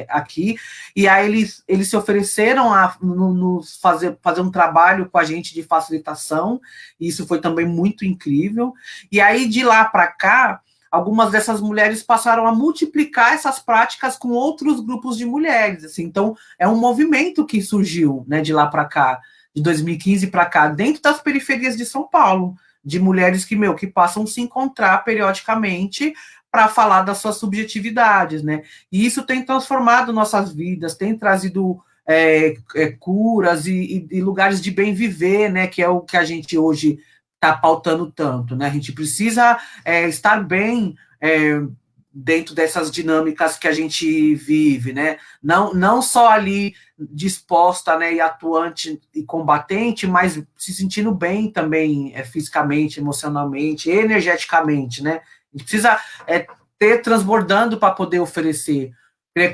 aqui, e aí eles se ofereceram a nos fazer um trabalho com a gente de facilitação, e isso foi também muito incrível, e aí de lá para cá, algumas dessas mulheres passaram a multiplicar essas práticas com outros grupos de mulheres, assim, então é um movimento que surgiu, né, de lá para cá, de 2015 para cá, dentro das periferias de São Paulo, de mulheres que passam a se encontrar periodicamente para falar das suas subjetividades, né? E isso tem transformado nossas vidas, tem trazido curas e lugares de bem viver, né? Que é o que a gente hoje está pautando tanto, né? A gente precisa estar bem dentro dessas dinâmicas que a gente vive, né? Não só ali disposta, né, e atuante e combatente, mas se sentindo bem também fisicamente, emocionalmente, energeticamente, né? A gente precisa ter transbordando para poder oferecer.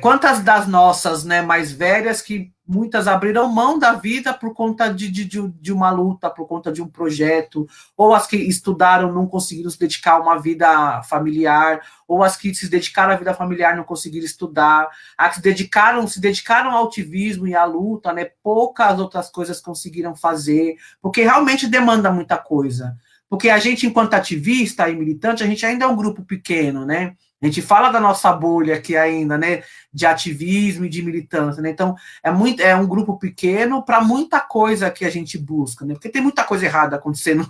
Quantas das nossas, né, mais velhas, que muitas abriram mão da vida por conta de uma luta, por conta de um projeto, ou as que estudaram não conseguiram se dedicar a uma vida familiar, ou as que se dedicaram à vida familiar não conseguiram estudar, as que se dedicaram ao ativismo e à luta, né, poucas outras coisas conseguiram fazer, porque realmente demanda muita coisa. Porque a gente, enquanto ativista e militante, a gente ainda é um grupo pequeno, né? A gente fala da nossa bolha aqui ainda, né? De ativismo e de militância, né? Então, é um grupo pequeno para muita coisa que a gente busca, né? Porque tem muita coisa errada acontecendo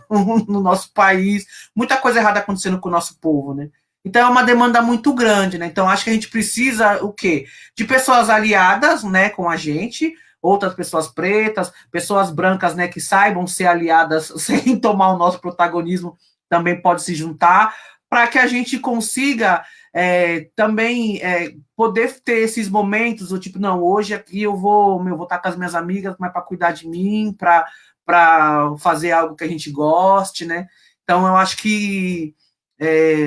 no nosso país, muita coisa errada acontecendo com o nosso povo, né? Então, é uma demanda muito grande, né? Então, acho que a gente precisa, o quê? De pessoas aliadas, né, com a gente, outras pessoas pretas, pessoas brancas, né, que saibam ser aliadas sem tomar o nosso protagonismo, também pode se juntar, para que a gente consiga também poder ter esses momentos, do tipo, não, hoje aqui eu vou estar com as minhas amigas, mas para cuidar de mim, para fazer algo que a gente goste, né? Então, eu acho que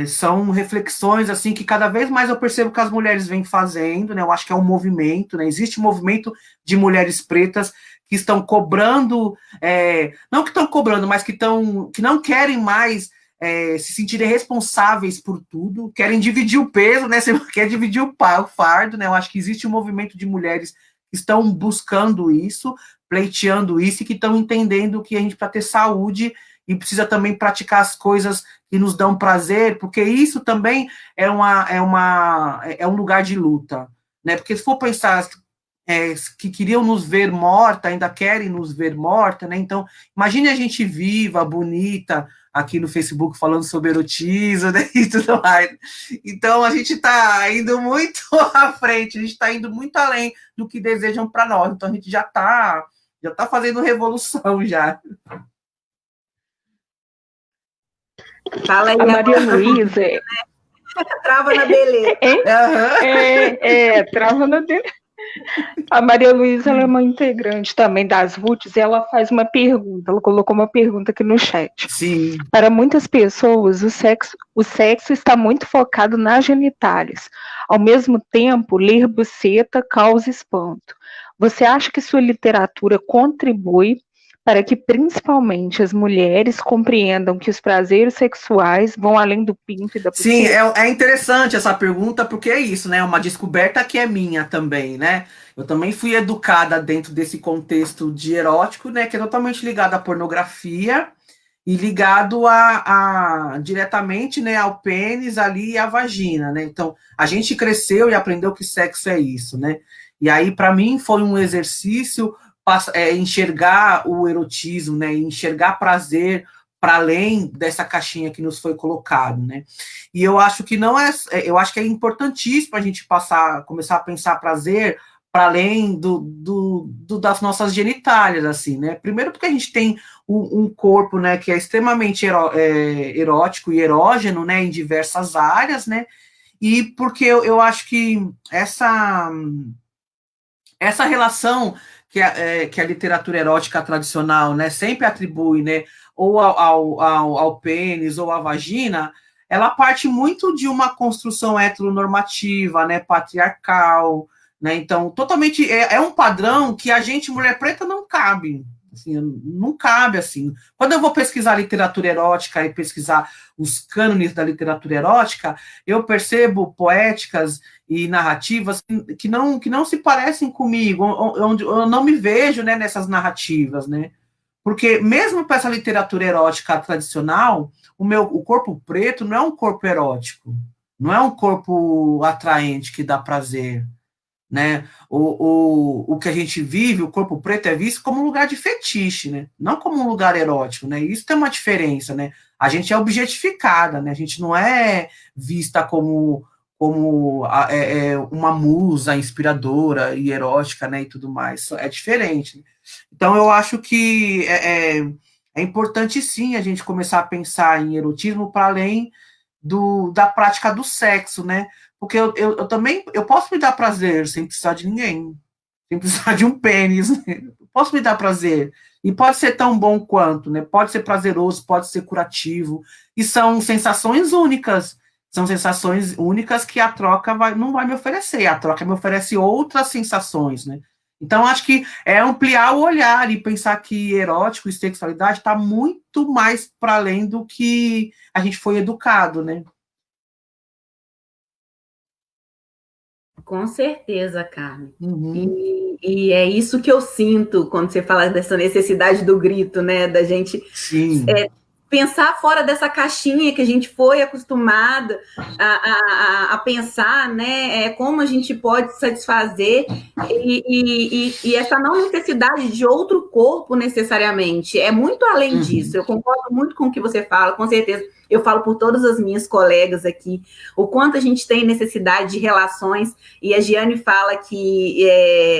são reflexões assim que cada vez mais eu percebo que as mulheres vêm fazendo, né? Eu acho que é um movimento, né? Existe um movimento de mulheres pretas que estão cobrando, não que estão cobrando, mas que não querem mais se sentirem responsáveis por tudo, querem dividir o peso, né? Quer dividir o fardo, né? Eu acho que existe um movimento de mulheres que estão buscando isso, pleiteando isso e que estão entendendo que a gente, para ter saúde, e precisa também praticar as coisas que nos dão prazer, porque isso também é um lugar de luta, né? Porque se for pensar que queriam nos ver morta, ainda querem nos ver morta, né? Então, imagine a gente viva, bonita, aqui no Facebook falando sobre erotismo, né? E tudo mais. Então, a gente está indo muito à frente, a gente está indo muito além do que desejam para nós. Então, a gente já tá fazendo revolução já. Fala aí, A Maria Luísa. Trava na beleza. Trava na beleza. A Maria Luísa, ela é uma integrante também das RUTs, e ela faz uma pergunta, ela colocou uma pergunta aqui no chat. Sim. Para muitas pessoas, o sexo está muito focado nas genitálias. Ao mesmo tempo, ler buceta causa espanto. Você acha que sua literatura contribui para que principalmente as mulheres compreendam que os prazeres sexuais vão além do pinto e da buceta? Sim, é interessante essa pergunta, porque é isso, né? Uma descoberta que é minha também, né? Eu também fui educada dentro desse contexto de erótico, né? Que é totalmente ligado à pornografia. e ligado diretamente, né, ao pênis ali e à vagina, né? Então, a gente cresceu e aprendeu que sexo é isso, né? E aí, para mim, foi um exercício enxergar o erotismo, né? Enxergar prazer para além dessa caixinha que nos foi colocado, né? E eu acho que não é, eu acho que é importantíssimo a gente começar a pensar prazer para além das nossas genitálias, assim, né? Primeiro porque a gente tem um corpo, né, que é extremamente erótico e erógeno, né, em diversas áreas, né? E porque eu acho que essa relação que a literatura erótica tradicional, né, sempre atribui, né, ou ao pênis ou à vagina, ela parte muito de uma construção heteronormativa, né, patriarcal, né, então totalmente é um padrão que a gente, mulher preta, não cabe, assim, não cabe, assim. Quando eu vou pesquisar literatura erótica e pesquisar os cânones da literatura erótica, eu percebo poéticas e narrativas que não se parecem comigo, onde eu não me vejo, né, nessas narrativas, né? Porque mesmo para essa literatura erótica tradicional, o corpo preto não é um corpo erótico, não é um corpo atraente que dá prazer, né? O que a gente vive, o corpo preto é visto como um lugar de fetiche, né? Não como um lugar erótico, né? Isso tem uma diferença, né? A gente é objetificada, né? A gente não é vista como uma musa inspiradora e erótica, né? E tudo mais. É diferente. Então, eu acho que é importante, sim, a gente começar a pensar em erotismo para além da prática do sexo, né? Porque eu também eu posso me dar prazer sem precisar de ninguém, sem precisar de um pênis, né? Posso me dar prazer. E pode ser tão bom quanto, né? Pode ser prazeroso, pode ser curativo. E são sensações únicas. São sensações únicas que a troca não vai me oferecer. A troca me oferece outras sensações, né? Então, acho que é ampliar o olhar e pensar que erótico e sexualidade está muito mais para além do que a gente foi educado, né? Com certeza, Carmen. Uhum. E é isso que eu sinto quando você fala dessa necessidade do grito, né? Da gente Sim. Pensar fora dessa caixinha que a gente foi acostumada a pensar, né? Como a gente pode satisfazer e essa não necessidade de outro corpo necessariamente. É muito além disso. Eu concordo muito com o que você fala, com certeza. Eu falo por todas as minhas colegas aqui, o quanto a gente tem necessidade de relações, e a Giane fala que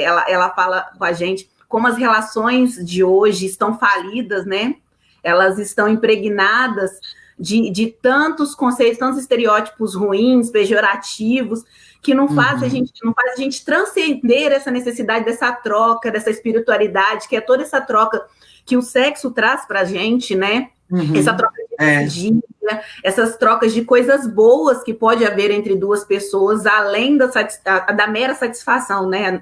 ela fala com a gente como as relações de hoje estão falidas, né? Elas estão impregnadas de tantos conceitos, tantos estereótipos ruins, pejorativos, que não faz a gente transcender essa necessidade dessa troca, dessa espiritualidade, que é toda essa troca que o sexo traz para a gente, né? Essa troca de energia, essas trocas de coisas boas que pode haver entre duas pessoas, além da mera satisfação, né?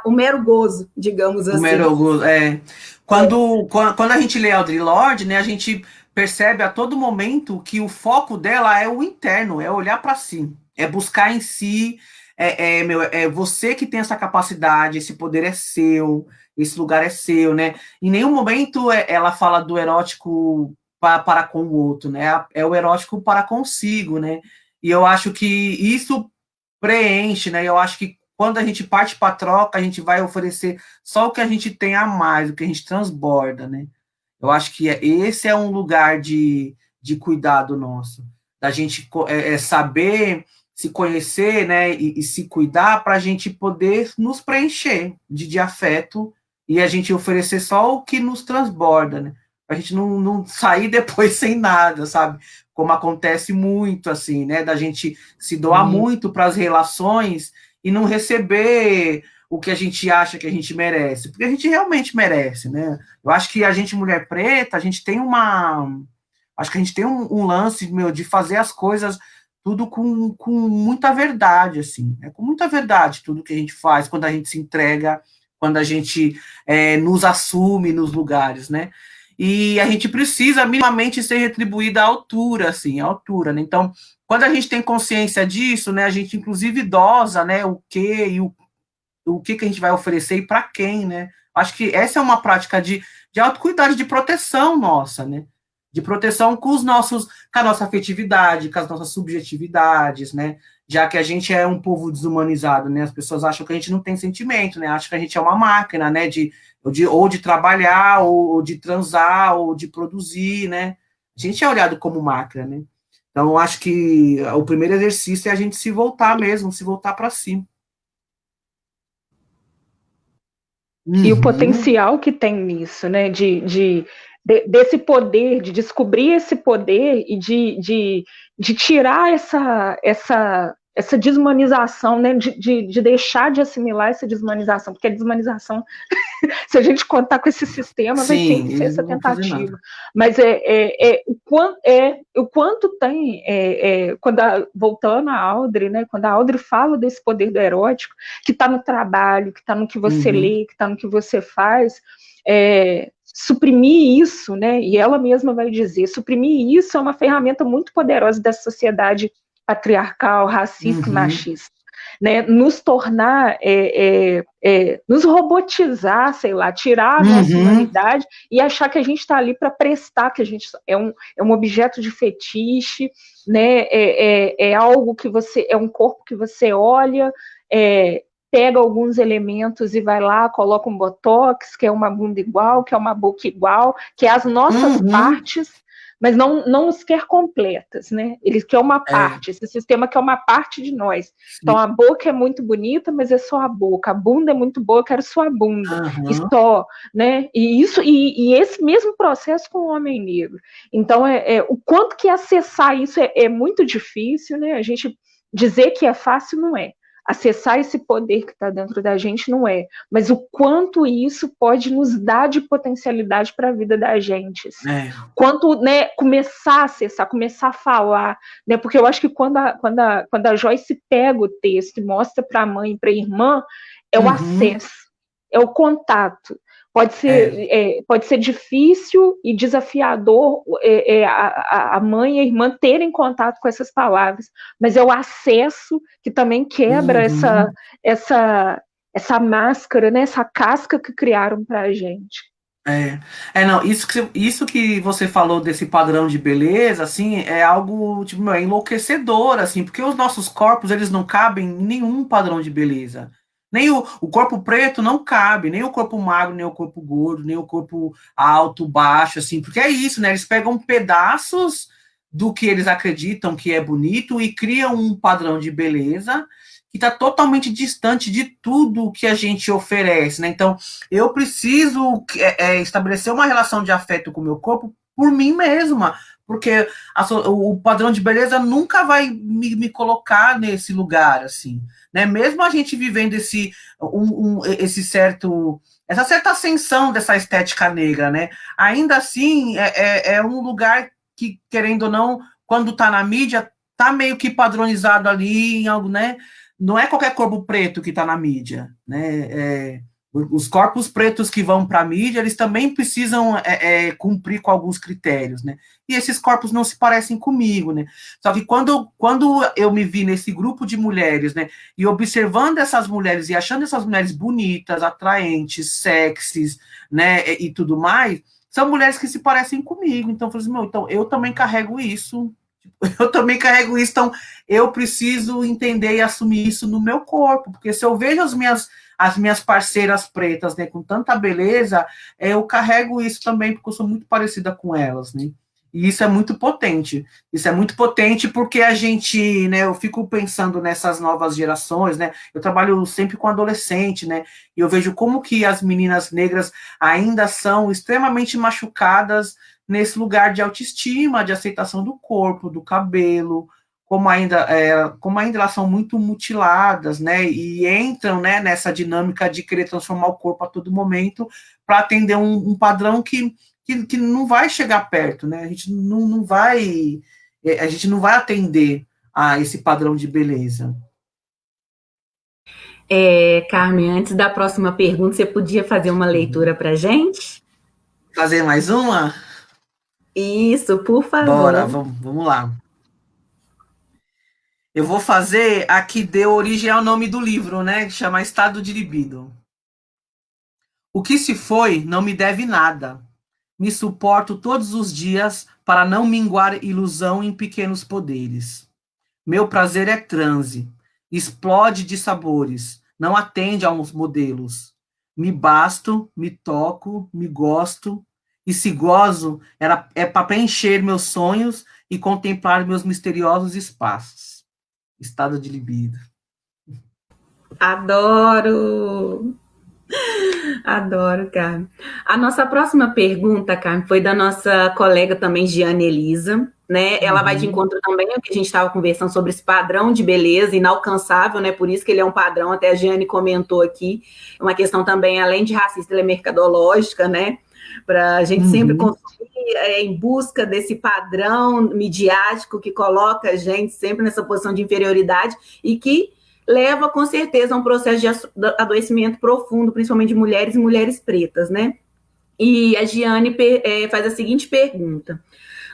O mero gozo, digamos assim. O mero gozo, Quando a gente lê Audre Lorde, né, a gente percebe a todo momento que o foco dela é o interno, é olhar para si, é buscar em si, é você que tem essa capacidade, esse poder é seu, esse lugar é seu, né? Em nenhum momento ela fala do erótico para com o outro, né? É o erótico para consigo, né? E eu acho que isso preenche, né? Eu acho que quando a gente parte para a troca, a gente vai oferecer só o que a gente tem a mais, o que a gente transborda, né? Eu acho que esse é um lugar de cuidado nosso, da gente saber se conhecer, né, e se cuidar para a gente poder nos preencher de afeto e a gente oferecer só o que nos transborda, né? Para a gente não sair depois sem nada, sabe? Como acontece muito, assim, né? Da gente se doar muito para as relações e não receber o que a gente acha que a gente merece, porque a gente realmente merece, né? Eu acho que a gente, mulher preta, a gente tem acho que a gente tem um lance, meu, de fazer as coisas tudo com muita verdade, assim, né? Com muita verdade tudo que a gente faz, quando a gente se entrega, quando a gente nos assume nos lugares, né? E a gente precisa minimamente ser retribuída à altura, assim, à altura, né? Então, quando a gente tem consciência disso, né, a gente inclusive dosa, né, o que e o que a gente vai oferecer e para quem, né? Acho que essa é uma prática de autocuidado, de proteção nossa, né? De proteção com os nossos, com a nossa afetividade, com as nossas subjetividades, né? Já que a gente é um povo desumanizado, né? As pessoas acham que a gente não tem sentimento, né? Acham que a gente é uma máquina, né? Ou de trabalhar, ou de transar, ou de produzir, né? A gente é olhado como máquina, né? Então, eu acho que o primeiro exercício é a gente se voltar mesmo, se voltar para si. E o Uhum, potencial que tem nisso, né? Desse poder, de descobrir esse poder e de tirar essa desumanização, né? De deixar de assimilar essa desumanização, porque a desumanização, se a gente contar com esse sistema, vai sim, sempre ser eles essa não vão fazer nada. tentativa. Mas o quanto tem, voltando a Audre, né, quando a Audre fala desse poder do erótico, que está no trabalho, que está no que você Uhum, lê, que está no que você faz, suprimir isso, né, e ela mesma vai dizer, suprimir isso é uma ferramenta muito poderosa da sociedade patriarcal, racista e uhum, machista. Né, nos tornar, nos robotizar, sei lá, tirar a nossa uhum, humanidade e achar que a gente está ali para prestar, que a gente é um objeto de fetiche, né, algo que você, é um corpo que você olha, pega alguns elementos e vai lá, coloca um botox, que é uma bunda igual, que é uma boca igual, que é as nossas uhum, partes, mas não os quer completas, né? Ele quer uma é, parte, esse sistema quer uma parte de nós. sim, Então a boca é muito bonita, mas é só a boca. A bunda é muito boa, eu quero só a bunda. E uhum, só, né? E esse mesmo processo com o homem negro. Então o quanto que acessar isso é muito difícil, né? A gente dizer que é fácil não é. Acessar esse poder que está dentro da gente não é, mas o quanto isso pode nos dar de potencialidade para a vida da gente, assim. é, Quanto, né, começar a acessar, começar a falar, né, porque eu acho que quando a Joyce pega o texto e mostra para a mãe e para a irmã, é o uhum, acesso, é o contato. é, Pode ser difícil e desafiador a mãe e a irmã terem contato com essas palavras, mas é o acesso que também quebra uhum, essa máscara, né, essa casca que criaram para a gente. não, isso que você falou desse padrão de beleza, assim, é algo, tipo, meu, é enlouquecedor, assim, porque os nossos corpos, eles não cabem em nenhum padrão de beleza. Nem o corpo preto não cabe, nem o corpo magro, nem o corpo gordo, nem o corpo alto, baixo, assim, porque é isso, né? Eles pegam pedaços do que eles acreditam que é bonito e criam um padrão de beleza que está totalmente distante de tudo que a gente oferece, né? Então, eu preciso estabelecer uma relação de afeto com o meu corpo por mim mesma, porque o padrão de beleza nunca vai me colocar nesse lugar, assim, né? Mesmo a gente vivendo esse certo, essa certa ascensão dessa estética negra, né? Ainda assim, é um lugar que, querendo ou não, quando tá na mídia, tá meio que padronizado ali em algo, né? Não é qualquer corpo preto que tá na mídia, né? Os corpos pretos que vão para a mídia, eles também precisam cumprir com alguns critérios, né? E esses corpos não se parecem comigo, né? Só que quando eu me vi nesse grupo de mulheres, né? E observando essas mulheres e achando essas mulheres bonitas, atraentes, sexys, né? E tudo mais, são mulheres que se parecem comigo. Então, eu falei assim, meu, então eu também carrego isso. Eu também carrego isso, então eu preciso entender e assumir isso no meu corpo, porque se eu vejo as minhas parceiras pretas, né, com tanta beleza, eu carrego isso também, porque eu sou muito parecida com elas, né? E isso é muito potente. Isso é muito potente porque a gente, né, eu fico pensando nessas novas gerações, né? Eu trabalho sempre com adolescente, né? E eu vejo como que as meninas negras ainda são extremamente machucadas nesse lugar de autoestima, de aceitação do corpo, do cabelo, como ainda elas são muito mutiladas, né, e entram, né, nessa dinâmica de querer transformar o corpo a todo momento para atender um padrão que não vai chegar perto, né, a gente não vai atender a esse padrão de beleza. Carmen, antes da próxima pergunta, você podia fazer uma Uhum. leitura para gente? Fazer mais uma? Isso, por Bora, favor. vamos lá. Eu vou fazer a que deu origem ao nome do livro, né, que chama Estado de Libido. O que se foi não me deve nada. Me suporto todos os dias para não minguar ilusão em pequenos poderes. Meu prazer é transe, explode de sabores, não atende aos modelos. Me basto, me toco, me gosto, e se gozo é para preencher meus sonhos e contemplar meus misteriosos espaços. Estado de libido. Adoro! Adoro, Carmen. A nossa próxima pergunta, Carmen, foi da nossa colega também, Giane Elisa, né? Ela vai de encontro também ao que a gente estava conversando sobre esse padrão de beleza inalcançável, né? Por isso que ele é um padrão, até a Giane comentou aqui, uma questão também, além de racista, ela é mercadológica, né? Para a gente sempre consumir em busca desse padrão midiático que coloca a gente sempre nessa posição de inferioridade e que leva com certeza a um processo de adoecimento profundo, principalmente de mulheres e mulheres pretas, né? E a Giane faz a seguinte pergunta: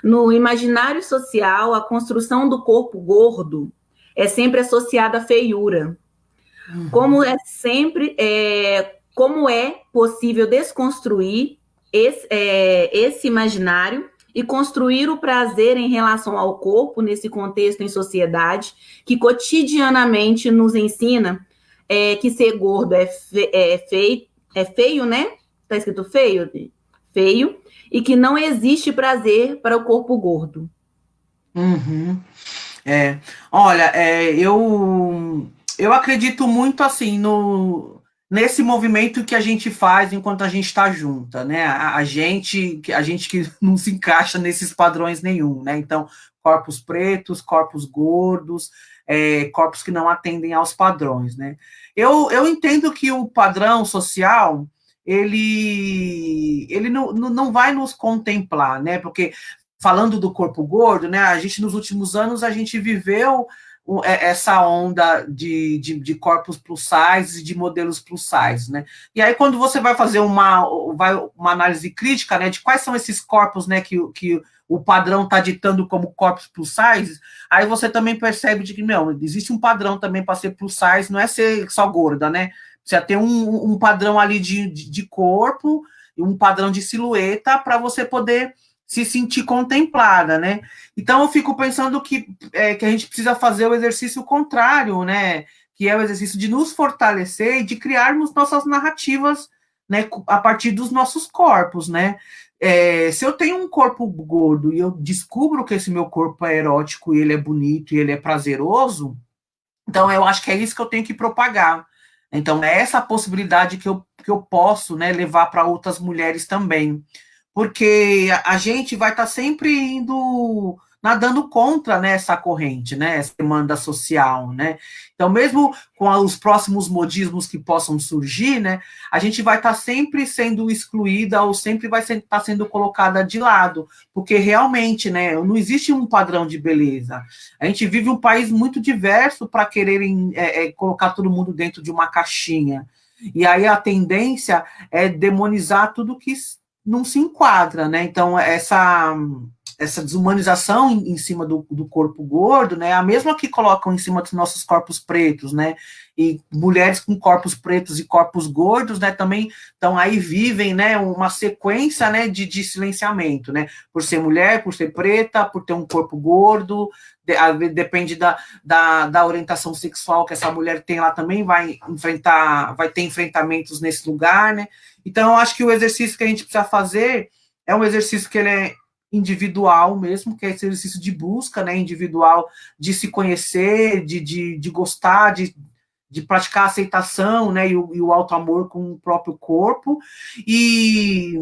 no imaginário social, a construção do corpo gordo é sempre associada à feiura. Como é possível desconstruir esse imaginário e construir o prazer em relação ao corpo nesse contexto em sociedade que cotidianamente nos ensina que ser gordo é feio, né? Tá escrito feio? Feio, e que não existe prazer para o corpo gordo. Olha, eu acredito muito assim nesse movimento que a gente faz enquanto a gente está junta, né? A gente que não se encaixa nesses padrões nenhum, né? Então, corpos pretos, corpos gordos, corpos que não atendem aos padrões, né? Eu entendo que o padrão social ele não vai nos contemplar, né? Porque falando do corpo gordo, né? A gente nos últimos anos a gente viveu essa onda de corpos plus size e de modelos plus size, né? E aí quando você vai fazer uma análise crítica, né, de quais são esses corpos, né, que o padrão está ditando como corpos plus size, aí você também percebe de que, não, existe um padrão também para ser plus size, não é ser só gorda, né? Você tem um padrão ali de corpo, um padrão de silhueta para você poder se sentir contemplada, né? Então eu fico pensando que a gente precisa fazer o exercício contrário, né? Que é o exercício de nos fortalecer e de criarmos nossas narrativas, né? A partir dos nossos corpos, né? Se eu tenho um corpo gordo e eu descubro que esse meu corpo é erótico, e ele é bonito e ele é prazeroso, então eu acho que é isso que eu tenho que propagar. Então é essa possibilidade que eu posso, né, levar para outras mulheres também, porque a gente vai estar sempre nadando contra, né, essa corrente, né, essa demanda social, né? Então, mesmo com os próximos modismos que possam surgir, né, a gente vai estar sempre sendo excluída ou sempre vai estar sendo colocada de lado, porque realmente, né, não existe um padrão de beleza. A gente vive um país muito diverso para quererem colocar todo mundo dentro de uma caixinha. E aí a tendência é demonizar tudo que não se enquadra, né? Então, essa desumanização em cima do corpo gordo, né? A mesma que colocam em cima dos nossos corpos pretos, né? E mulheres com corpos pretos e corpos gordos, né? Também estão aí, vivem, né? Uma sequência, né? De silenciamento, né? Por ser mulher, por ser preta, por ter um corpo gordo, depende da orientação sexual que essa mulher tem, ela também vai ter enfrentamentos nesse lugar, né? Então, eu acho que o exercício que a gente precisa fazer é um exercício que ele é individual mesmo, que é esse exercício de busca, né, individual, de se conhecer, de gostar, de praticar a aceitação, né, e o auto-amor com o próprio corpo, e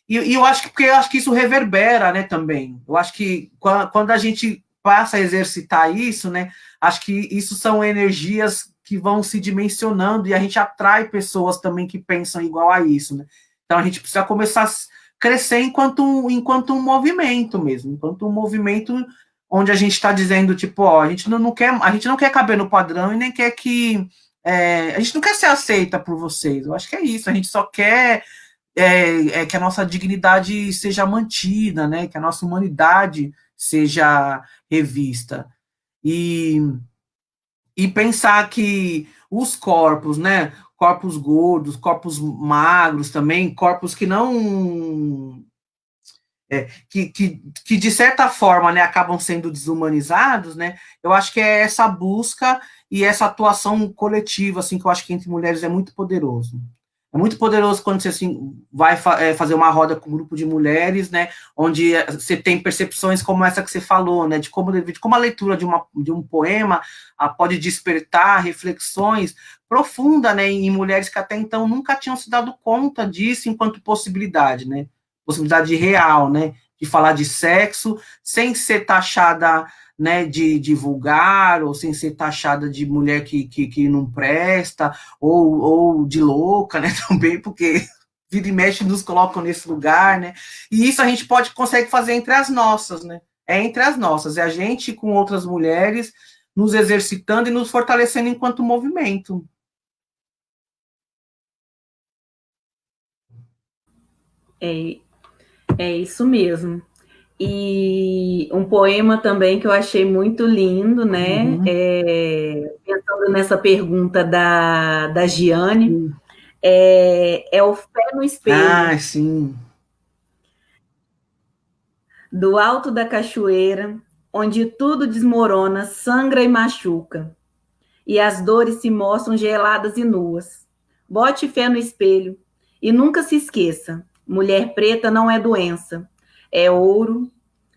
eu acho que, porque eu acho que isso reverbera, né, também. Eu acho que quando a gente passa a exercitar isso, né, acho que isso são energias que vão se dimensionando e a gente atrai pessoas também que pensam igual a isso, né? Então a gente precisa começar a crescer enquanto um movimento mesmo, enquanto um movimento onde a gente está dizendo, tipo, ó, a gente não quer caber no padrão e nem quer que a gente não quer ser aceita por vocês. Eu acho que é isso, a gente só quer que a nossa dignidade seja mantida, né? Que a nossa humanidade seja revista. E pensar que os corpos, né, corpos gordos, corpos magros também, corpos que não... que de certa forma, né, acabam sendo desumanizados, né, eu acho que é essa busca e essa atuação coletiva, assim, que eu acho que entre mulheres é muito poderoso. É muito poderoso quando você assim, vai fazer uma roda com um grupo de mulheres, né, onde você tem percepções como essa que você falou, né, de como a leitura de um poema pode despertar reflexões profundas, né, em mulheres que até então nunca tinham se dado conta disso enquanto possibilidade, né, possibilidade real, né, de falar de sexo sem ser taxada, né, de vulgar, ou sem ser taxada de mulher que não presta, ou de louca, né, também, porque vira e mexe nos colocam nesse lugar, né, e isso a gente consegue fazer entre as nossas, né, entre as nossas, é a gente com outras mulheres nos exercitando e nos fortalecendo enquanto movimento. É isso mesmo. E um poema também que eu achei muito lindo, né? Pensando nessa pergunta da Giane, é o Fé no Espelho. Ah, sim. Do alto da cachoeira, onde tudo desmorona, sangra e machuca, e as dores se mostram geladas e nuas. Bote fé no espelho e nunca se esqueça: mulher preta não é doença, é ouro,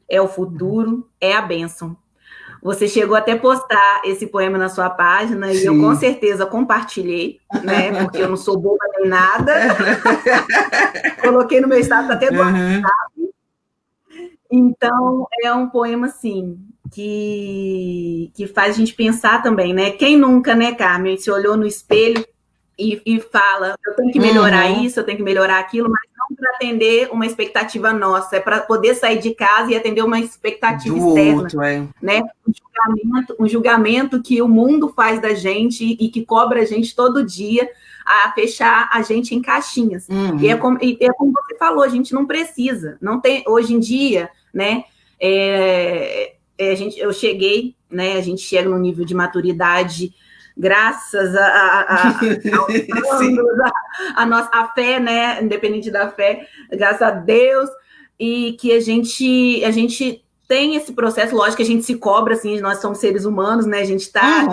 é o futuro, é a bênção. Você chegou até a postar esse poema na sua página e eu com certeza compartilhei, né? Porque eu não sou boba nem nada. Coloquei no meu status até do WhatsApp. Então, é um poema, assim, que faz a gente pensar também, né? Quem nunca, né, Carmen, se olhou no espelho e fala, eu tenho que melhorar isso, eu tenho que melhorar aquilo, mas não para atender uma expectativa nossa, é para poder sair de casa e atender uma expectativa externa, outro, né? Um julgamento que o mundo faz da gente e que cobra a gente todo dia a fechar a gente em caixinhas. E é como você falou, a gente não precisa, não tem, hoje em dia, né? Eu cheguei, né? A gente chega num nível de maturidade graças a fé, né? Independente da fé, graças a Deus, e que a gente tem esse processo, lógico que a gente se cobra, assim, nós somos seres humanos, né? A gente tá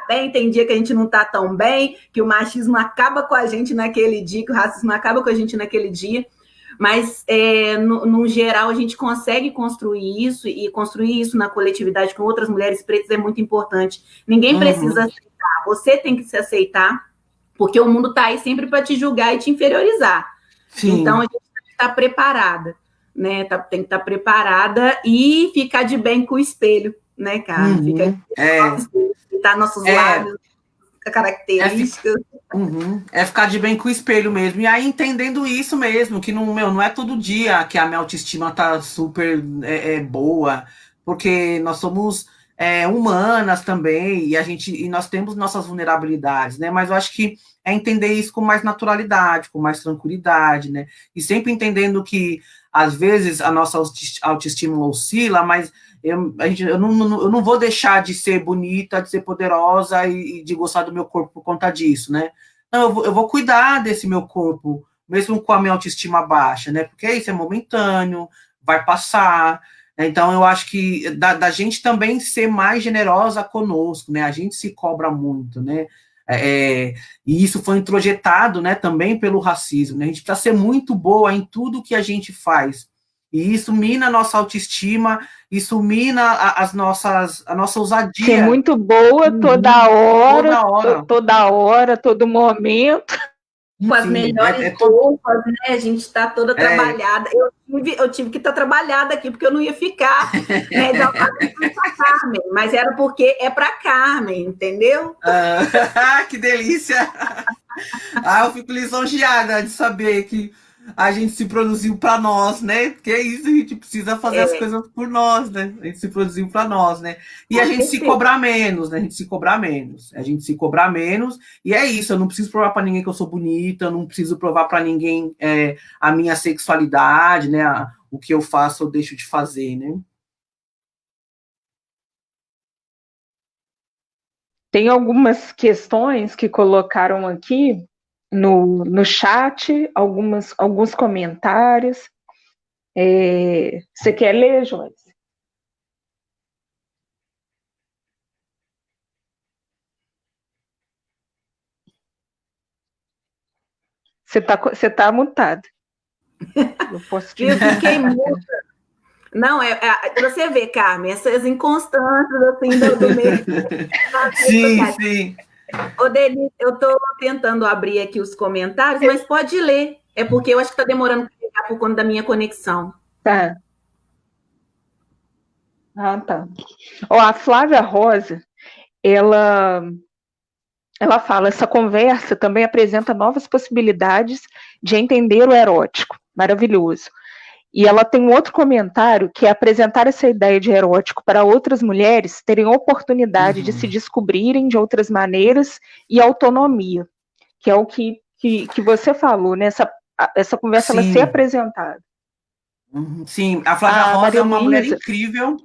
bem, tem dia que a gente não tá tão bem, que o machismo acaba com a gente naquele dia, que o racismo acaba com a gente naquele dia, mas no geral a gente consegue construir isso, e construir isso na coletividade com outras mulheres pretas é muito importante. Ninguém precisa aceitar, você tem que se aceitar, porque o mundo está aí sempre para te julgar e te inferiorizar. Sim. Então a gente tem que estar preparada, né? Tem que estar preparada e ficar de bem com o espelho, né, cara? Ficar de bem com o nosso espelho, pintar nossos lábios, características. É ficar de bem com o espelho mesmo. E aí, entendendo isso mesmo, que não é todo dia que a minha autoestima tá super boa, porque nós somos humanas também, e nós temos nossas vulnerabilidades, né? Mas eu acho que é entender isso com mais naturalidade, com mais tranquilidade, né? E sempre entendendo que, às vezes, a nossa autoestima oscila, mas eu não vou deixar de ser bonita, de ser poderosa e de gostar do meu corpo por conta disso, né? Não, eu vou cuidar desse meu corpo, mesmo com a minha autoestima baixa, né? Porque isso é momentâneo, vai passar. Então, eu acho que da gente também ser mais generosa conosco, né? A gente se cobra muito, né? E isso foi introjetado, né, também pelo racismo, né? A gente precisa ser muito boa em tudo que a gente faz. E isso mina a nossa autoestima, isso mina a nossa ousadia. Ser muito boa toda hora, todo momento. Com as melhores roupas, né? A gente está toda trabalhada. Eu tive que estar trabalhada aqui, porque eu não ia ficar, né? De Carmen, mas era porque é para Carmen, entendeu? Que delícia! Eu fico lisonjeada de saber que a gente se produziu para nós, né? Porque é isso, a gente precisa fazer as coisas por nós, né? A gente se produziu para nós, né? E a gente se cobrar menos, né? A gente se cobrar menos, e é isso. Eu não preciso provar para ninguém que eu sou bonita, eu não preciso provar para ninguém a minha sexualidade, né? O que eu faço ou deixo de fazer, né? Tem algumas questões que colocaram aqui no chat, alguns comentários. Você quer ler, Joyce? Você tá mutado. Eu posso te Eu fiquei muda. Não, você vê, Carmen, essas inconstâncias assim do meio. Sim, sim. Ô, Denise, eu estou tentando abrir aqui os comentários, mas pode ler. É porque eu acho que está demorando para pegar por conta da minha conexão. Tá. Ah, tá. Ó, a Flávia Rosa, ela fala, essa conversa também apresenta novas possibilidades de entender o erótico. Maravilhoso. E ela tem um outro comentário que é apresentar essa ideia de erótico para outras mulheres terem oportunidade de se descobrirem de outras maneiras e autonomia, que é o que você falou, né? Essa conversa ela ser apresentada. Sim, a Flávia Rosa é uma mulher incrível,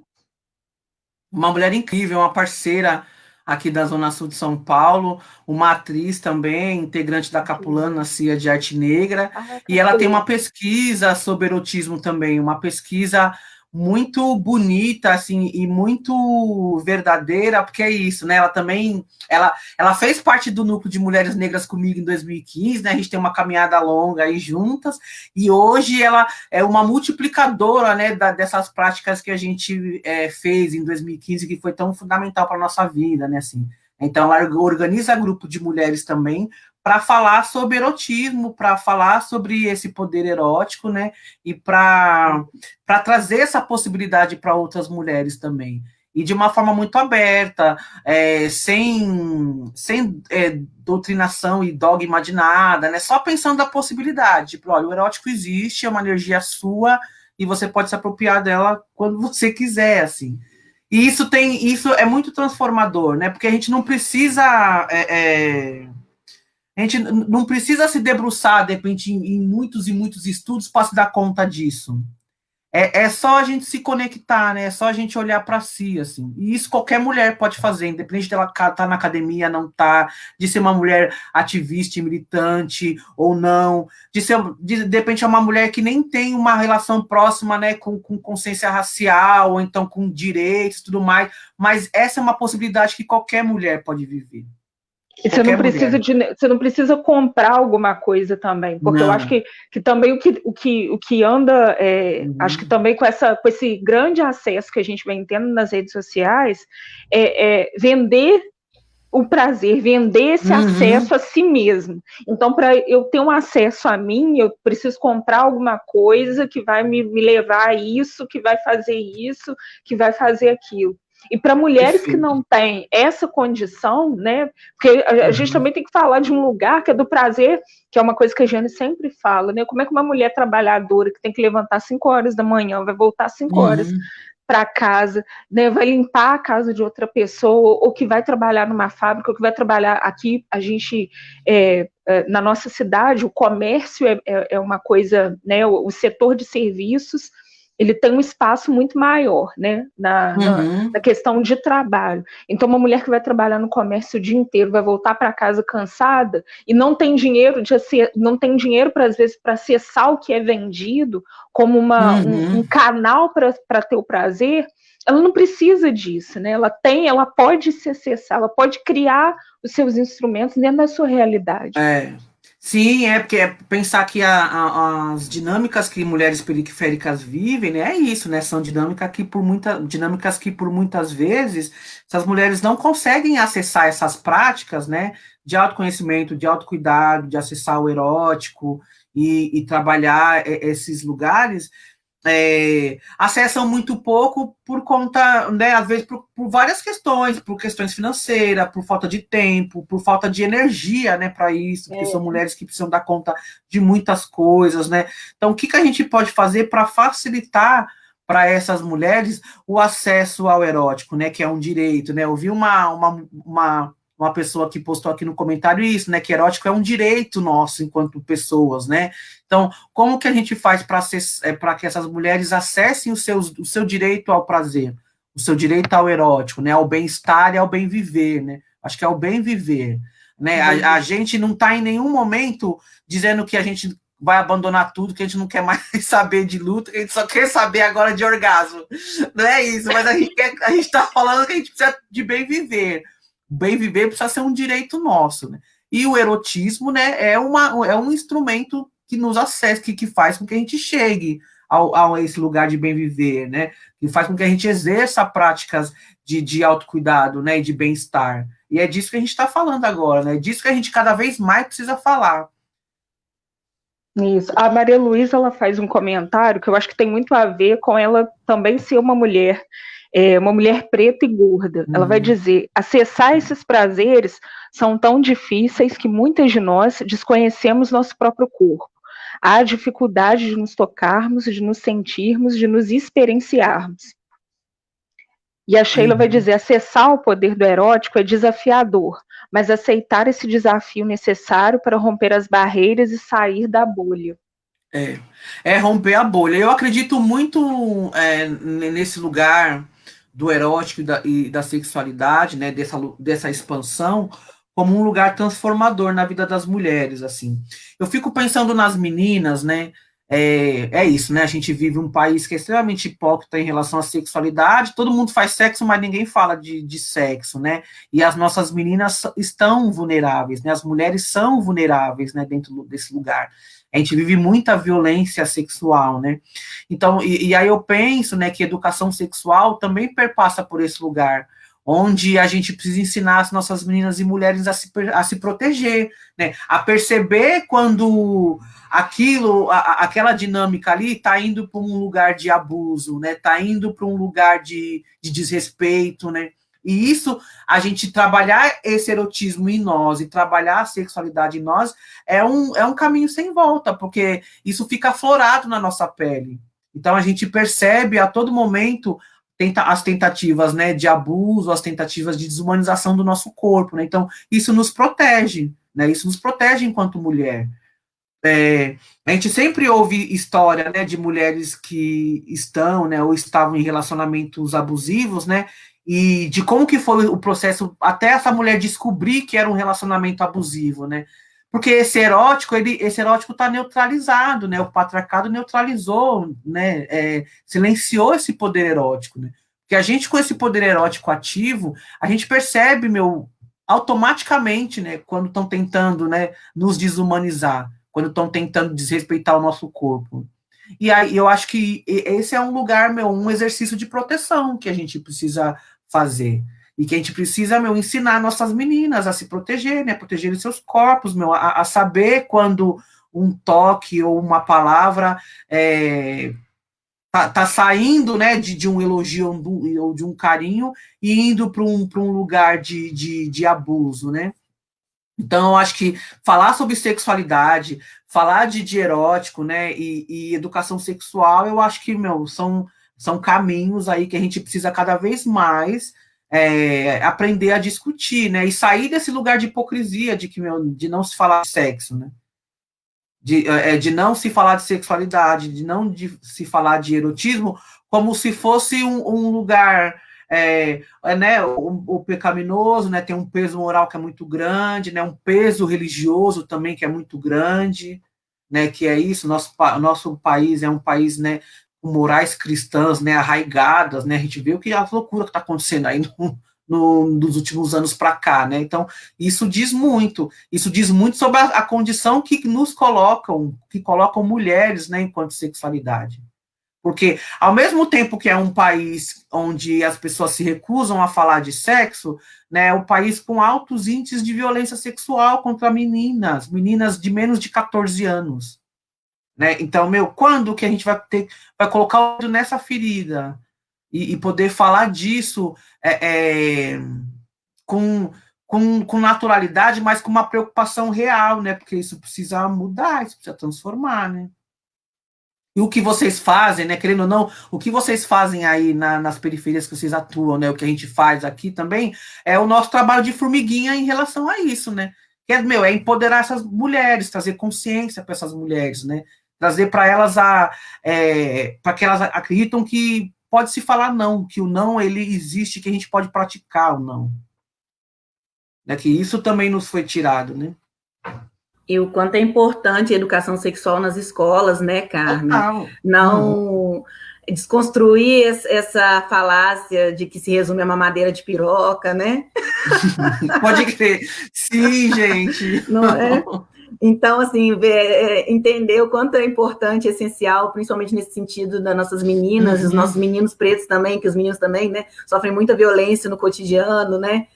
uma parceira aqui da Zona Sul de São Paulo, uma atriz também, integrante da Capulana CIA de Arte Negra, e ela tem uma pesquisa sobre erotismo também, uma pesquisa muito bonita, assim, e muito verdadeira, porque é isso, né? Ela também, ela fez parte do núcleo de Mulheres Negras comigo em 2015, né? A gente tem uma caminhada longa aí juntas, e hoje ela é uma multiplicadora, né, dessas práticas que a gente fez em 2015, que foi tão fundamental para a nossa vida, né, assim. Então, ela organiza grupo de mulheres também para falar sobre erotismo, para falar sobre esse poder erótico, né, e para trazer essa possibilidade para outras mulheres também. E de uma forma muito aberta, sem doutrinação e dogma de nada, né? Só pensando na possibilidade. Tipo, olha, o erótico existe, é uma energia sua, e você pode se apropriar dela quando você quiser, assim. E isso é muito transformador, né? Porque a gente não precisa a gente não precisa se debruçar, de repente, em muitos e muitos estudos para se dar conta disso. É só a gente se conectar, né? É só a gente olhar para si, assim. E isso qualquer mulher pode fazer, independente dela estar na academia, não estar, de ser uma mulher ativista e militante ou não, de repente é uma mulher que nem tem uma relação próxima, né, com consciência racial, ou então com direitos e tudo mais, mas essa é uma possibilidade que qualquer mulher pode viver. E você não precisa comprar alguma coisa também, porque eu acho que também o que anda, acho que também com esse grande acesso que a gente vem tendo nas redes sociais, vender o prazer, vender esse acesso a si mesmo. Então, para eu ter um acesso a mim, eu preciso comprar alguma coisa que vai me levar a isso, que vai fazer isso, que vai fazer aquilo. E para mulheres que não têm essa condição, né? Porque a gente também tem que falar de um lugar que é do prazer, que é uma coisa que a Jane sempre fala, né? Como é que uma mulher trabalhadora que tem que levantar 5 horas da manhã, vai voltar 5 horas para casa, né, vai limpar a casa de outra pessoa, ou que vai trabalhar numa fábrica, ou que vai trabalhar aqui, a gente, na nossa cidade, o comércio é uma coisa, né, o setor de serviços, ele tem um espaço muito maior, né, na questão de trabalho. Então, uma mulher que vai trabalhar no comércio o dia inteiro, vai voltar para casa cansada, e não tem dinheiro, às vezes, para acessar o que é vendido, como um canal para ter o prazer, ela não precisa disso, né? Ela pode se acessar, ela pode criar os seus instrumentos dentro da sua realidade. Sim, porque pensar que as dinâmicas que mulheres periféricas vivem, né, é isso, né? São dinâmicas que por muitas vezes essas mulheres não conseguem acessar essas práticas, né, de autoconhecimento, de autocuidado, de acessar o erótico e trabalhar esses lugares. Acessam muito pouco por conta, né, às vezes por várias questões, por questões financeiras, por falta de tempo, por falta de energia, né, para isso, porque são mulheres que precisam dar conta de muitas coisas, né. Então, o que a gente pode fazer para facilitar para essas mulheres o acesso ao erótico, né, que é um direito, né? Eu vi uma pessoa que postou aqui no comentário isso, né, que erótico é um direito nosso enquanto pessoas, né? Então, como que a gente faz para que essas mulheres acessem o seu direito ao prazer, o seu direito ao erótico, né, ao bem-estar e ao bem-viver, né? Acho que é o bem viver, né? A gente não está em nenhum momento dizendo que a gente vai abandonar tudo, que a gente não quer mais saber de luta, que a gente só quer saber agora de orgasmo. Não é isso, mas a gente está falando que a gente precisa de bem viver. Bem viver precisa ser um direito nosso, né? E o erotismo, né, é um instrumento que nos acessa, que faz com que a gente chegue a esse lugar de bem viver, né? Que faz com que a gente exerça práticas de autocuidado, né, e de bem-estar. E é disso que a gente está falando agora, né? É disso que a gente cada vez mais precisa falar. Isso. A Maria Luísa, ela faz um comentário que eu acho que tem muito a ver com ela também ser uma mulher preta e gorda. Ela vai dizer: acessar esses prazeres são tão difíceis que muitas de nós desconhecemos nosso próprio corpo. Há dificuldade de nos tocarmos, de nos sentirmos, de nos experienciarmos. E a Sheila vai dizer: acessar o poder do erótico é desafiador, mas aceitar esse desafio necessário para romper as barreiras e sair da bolha. É romper a bolha. Eu acredito muito nesse lugar do erótico e da sexualidade, né, dessa expansão, como um lugar transformador na vida das mulheres, assim. Eu fico pensando nas meninas, né, é isso, né, a gente vive um país que é extremamente hipócrita em relação à sexualidade, todo mundo faz sexo, mas ninguém fala de sexo, né, e as nossas meninas estão vulneráveis, né, as mulheres são vulneráveis, né, dentro desse lugar. A gente vive muita violência sexual, né? Então, e aí eu penso, né, que educação sexual também perpassa por esse lugar, onde a gente precisa ensinar as nossas meninas e mulheres a se proteger, né? A perceber quando aquela dinâmica ali está indo para um lugar de abuso, né? Está indo para um lugar de desrespeito, né? E isso, a gente trabalhar esse erotismo em nós e trabalhar a sexualidade em nós é um caminho sem volta, porque isso fica aflorado na nossa pele. Então, a gente percebe a todo momento as tentativas, né, de abuso, as tentativas de desumanização do nosso corpo, né? Então, isso nos protege, né? Isso nos protege enquanto mulher. A gente sempre ouve história, né, de mulheres que estão, né, ou estavam em relacionamentos abusivos, né, e de como que foi o processo até essa mulher descobrir que era um relacionamento abusivo, né, porque esse erótico está neutralizado, né, o patriarcado neutralizou, né, silenciou esse poder erótico, né, porque a gente com esse poder erótico ativo, a gente percebe, automaticamente, né, quando estão tentando, né, nos desumanizar, quando estão tentando desrespeitar o nosso corpo. E aí eu acho que esse é um lugar, um exercício de proteção que a gente precisa fazer. E que a gente precisa, ensinar nossas meninas a se proteger, né? Proteger os seus corpos, a saber quando um toque ou uma palavra tá saindo, né, de um elogio ou de um carinho e indo para um lugar de abuso, né? Então, eu acho que falar sobre sexualidade, falar de erótico, né, e educação sexual, eu acho que, são caminhos aí que a gente precisa cada vez mais aprender a discutir, né, e sair desse lugar de hipocrisia, de não se falar de sexo, né, de não se falar de sexualidade, de se falar de erotismo, como se fosse um lugar né, o pecaminoso, né, tem um peso moral que é muito grande, né, um peso religioso também que é muito grande, né, que é isso, nosso país é um país, né, com morais cristãs, né, arraigadas, né, a gente vê o que a loucura que está acontecendo aí nos últimos anos para cá, né, então isso diz muito sobre a condição que colocam mulheres, né, enquanto sexualidade. Porque, ao mesmo tempo que é um país onde as pessoas se recusam a falar de sexo, né, é um país com altos índices de violência sexual contra meninas de menos de 14 anos. Né? Então, quando que a gente vai colocar o dedo nessa ferida e poder falar disso com naturalidade, mas com uma preocupação real, né? Porque isso precisa mudar, isso precisa transformar, né? E o que vocês fazem, né, querendo ou não, o que vocês fazem aí nas periferias que vocês atuam, né, o que a gente faz aqui também, é o nosso trabalho de formiguinha em relação a isso, né, que é empoderar essas mulheres, trazer consciência para essas mulheres, né, trazer para elas para que elas acreditam que pode se falar não, que o não, ele existe, que a gente pode praticar o não. né? Que isso também nos foi tirado, né? E o quanto é importante a educação sexual nas escolas, né, Carmen? Total. Não desconstruir essa falácia de que se resume a mamadeira de piroca, né? Pode crer. Sim, gente. Não é? Então, assim, entender o quanto é importante, essencial, principalmente nesse sentido das nossas meninas, os nossos meninos pretos também, que os meninos também, né, sofrem muita violência no cotidiano, né?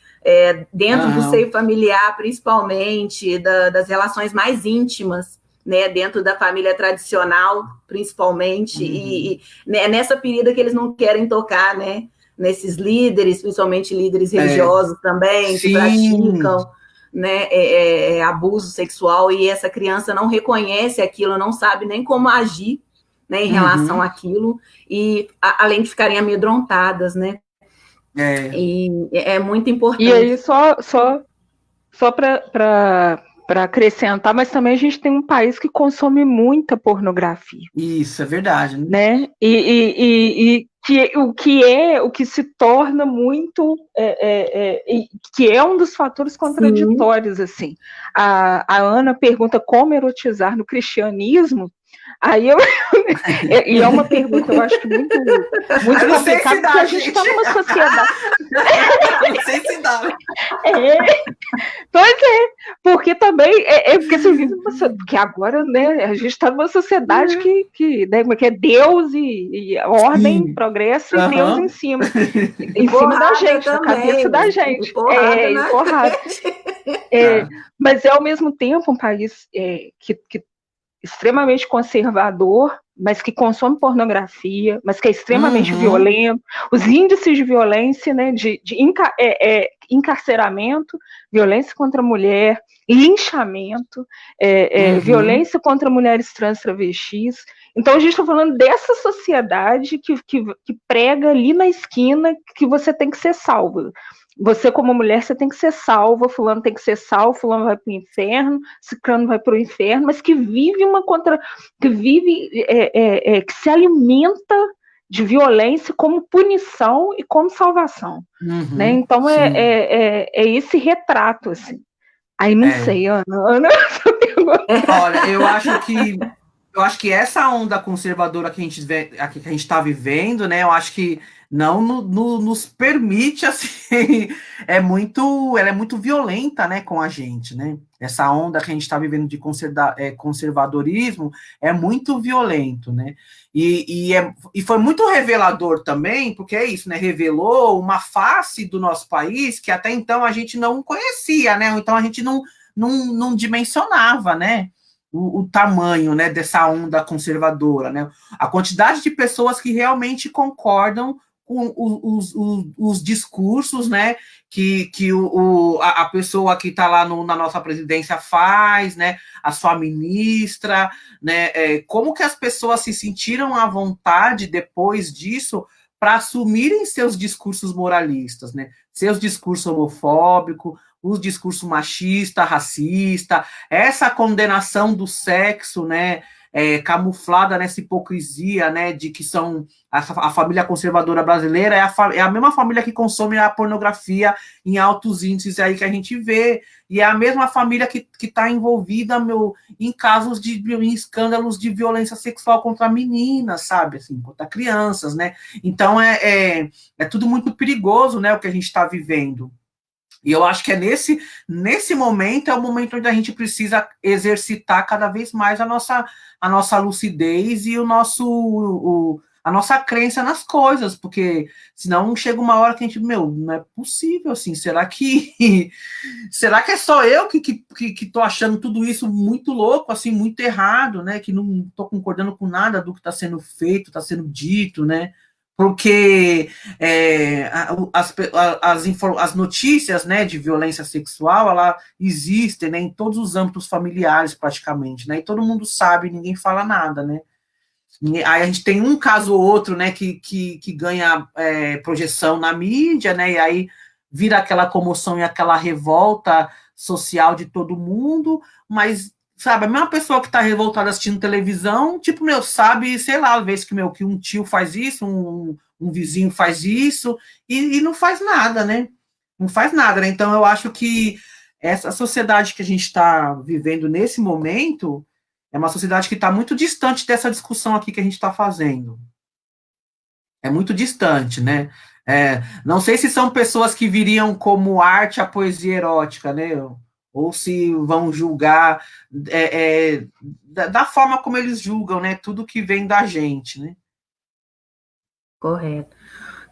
Dentro do seio familiar, principalmente, das relações mais íntimas, né, dentro da família tradicional, principalmente, e nessa ferida que eles não querem tocar, né, nesses líderes, principalmente líderes religiosos também, Sim. que praticam, né, abuso sexual, e essa criança não reconhece aquilo, não sabe nem como agir, né, em relação àquilo, e além de ficarem amedrontadas, né. E é muito importante. E aí, só para acrescentar, mas também a gente tem um país que consome muita pornografia. Isso, é verdade. Né? E o que se torna muito, que é um dos fatores contraditórios, assim. A Ana pergunta como erotizar no cristianismo. Aí e é uma pergunta, eu acho que muito complicada, porque a gente está numa sociedade. Não sei se dá. Pois é, porque também porque você vive porque agora, né, a gente está numa sociedade que né, que é Deus e ordem, progresso e Deus em cima da gente, também, na cabeça da gente. Porrada. Mas é ao mesmo tempo um país que extremamente conservador, mas que consome pornografia, mas que é extremamente violento. Os índices de violência, né, de encarceramento, violência contra a mulher, linchamento, violência contra mulheres trans, travestis. Então, a gente está falando dessa sociedade que prega ali na esquina que você tem que ser salvo. Você, como mulher, você tem que ser salva, fulano tem que ser salvo, fulano vai para o inferno, ciclano vai para o inferno, mas que vive que se alimenta de violência como punição e como salvação. Né? Então, é esse retrato, assim. Aí não sei, Ana. Olha, eu acho que essa onda conservadora que a gente está vivendo, né? Eu acho que não nos permite, assim, ela é muito violenta, né, com a gente, né? Essa onda que a gente está vivendo de conservadorismo é muito violento, né? E foi muito revelador também, porque é isso, né? Revelou uma face do nosso país que até então a gente não conhecia, né? Então a gente não dimensionava, né? O tamanho, né, dessa onda conservadora, né? A quantidade de pessoas que realmente concordam com os discursos, né, que a pessoa que está lá na nossa presidência faz, né, a sua ministra, né, como que as pessoas se sentiram à vontade depois disso para assumirem seus discursos moralistas, né, seus discursos homofóbicos, os discursos machista, racista, essa condenação do sexo, né, camuflada nessa hipocrisia, né, de que são a família conservadora brasileira é a mesma família que consome a pornografia em altos índices aí que a gente vê, e é a mesma família que está envolvida em casos em escândalos de violência sexual contra meninas, sabe, assim, contra crianças, né, então é tudo muito perigoso, né, o que a gente está vivendo. E eu acho que nesse momento, é o momento onde a gente precisa exercitar cada vez mais a nossa lucidez e a nossa crença nas coisas, porque senão chega uma hora que a gente, não é possível, assim, será que é só eu que tô achando tudo isso muito louco, assim, muito errado, né, que não tô concordando com nada do que está sendo feito, está sendo dito, né, porque as notícias, né, de violência sexual, ela existem, né, em todos os âmbitos familiares, praticamente, né, e todo mundo sabe, ninguém fala nada, né. Aí a gente tem um caso ou outro, né, que ganha projeção na mídia, né, e aí vira aquela comoção e aquela revolta social de todo mundo, mas sabe, a mesma pessoa que está revoltada assistindo televisão, tipo, sabe, sei lá, às vezes que um tio faz isso, um vizinho faz isso, e não faz nada, né? não faz nada, né? Então, eu acho que essa sociedade que a gente está vivendo nesse momento é uma sociedade que está muito distante dessa discussão aqui que a gente está fazendo. É muito distante, né? Não sei se são pessoas que viriam como arte a poesia erótica, né? Ou se vão julgar da forma como eles julgam, né? Tudo que vem da gente, né? Correto.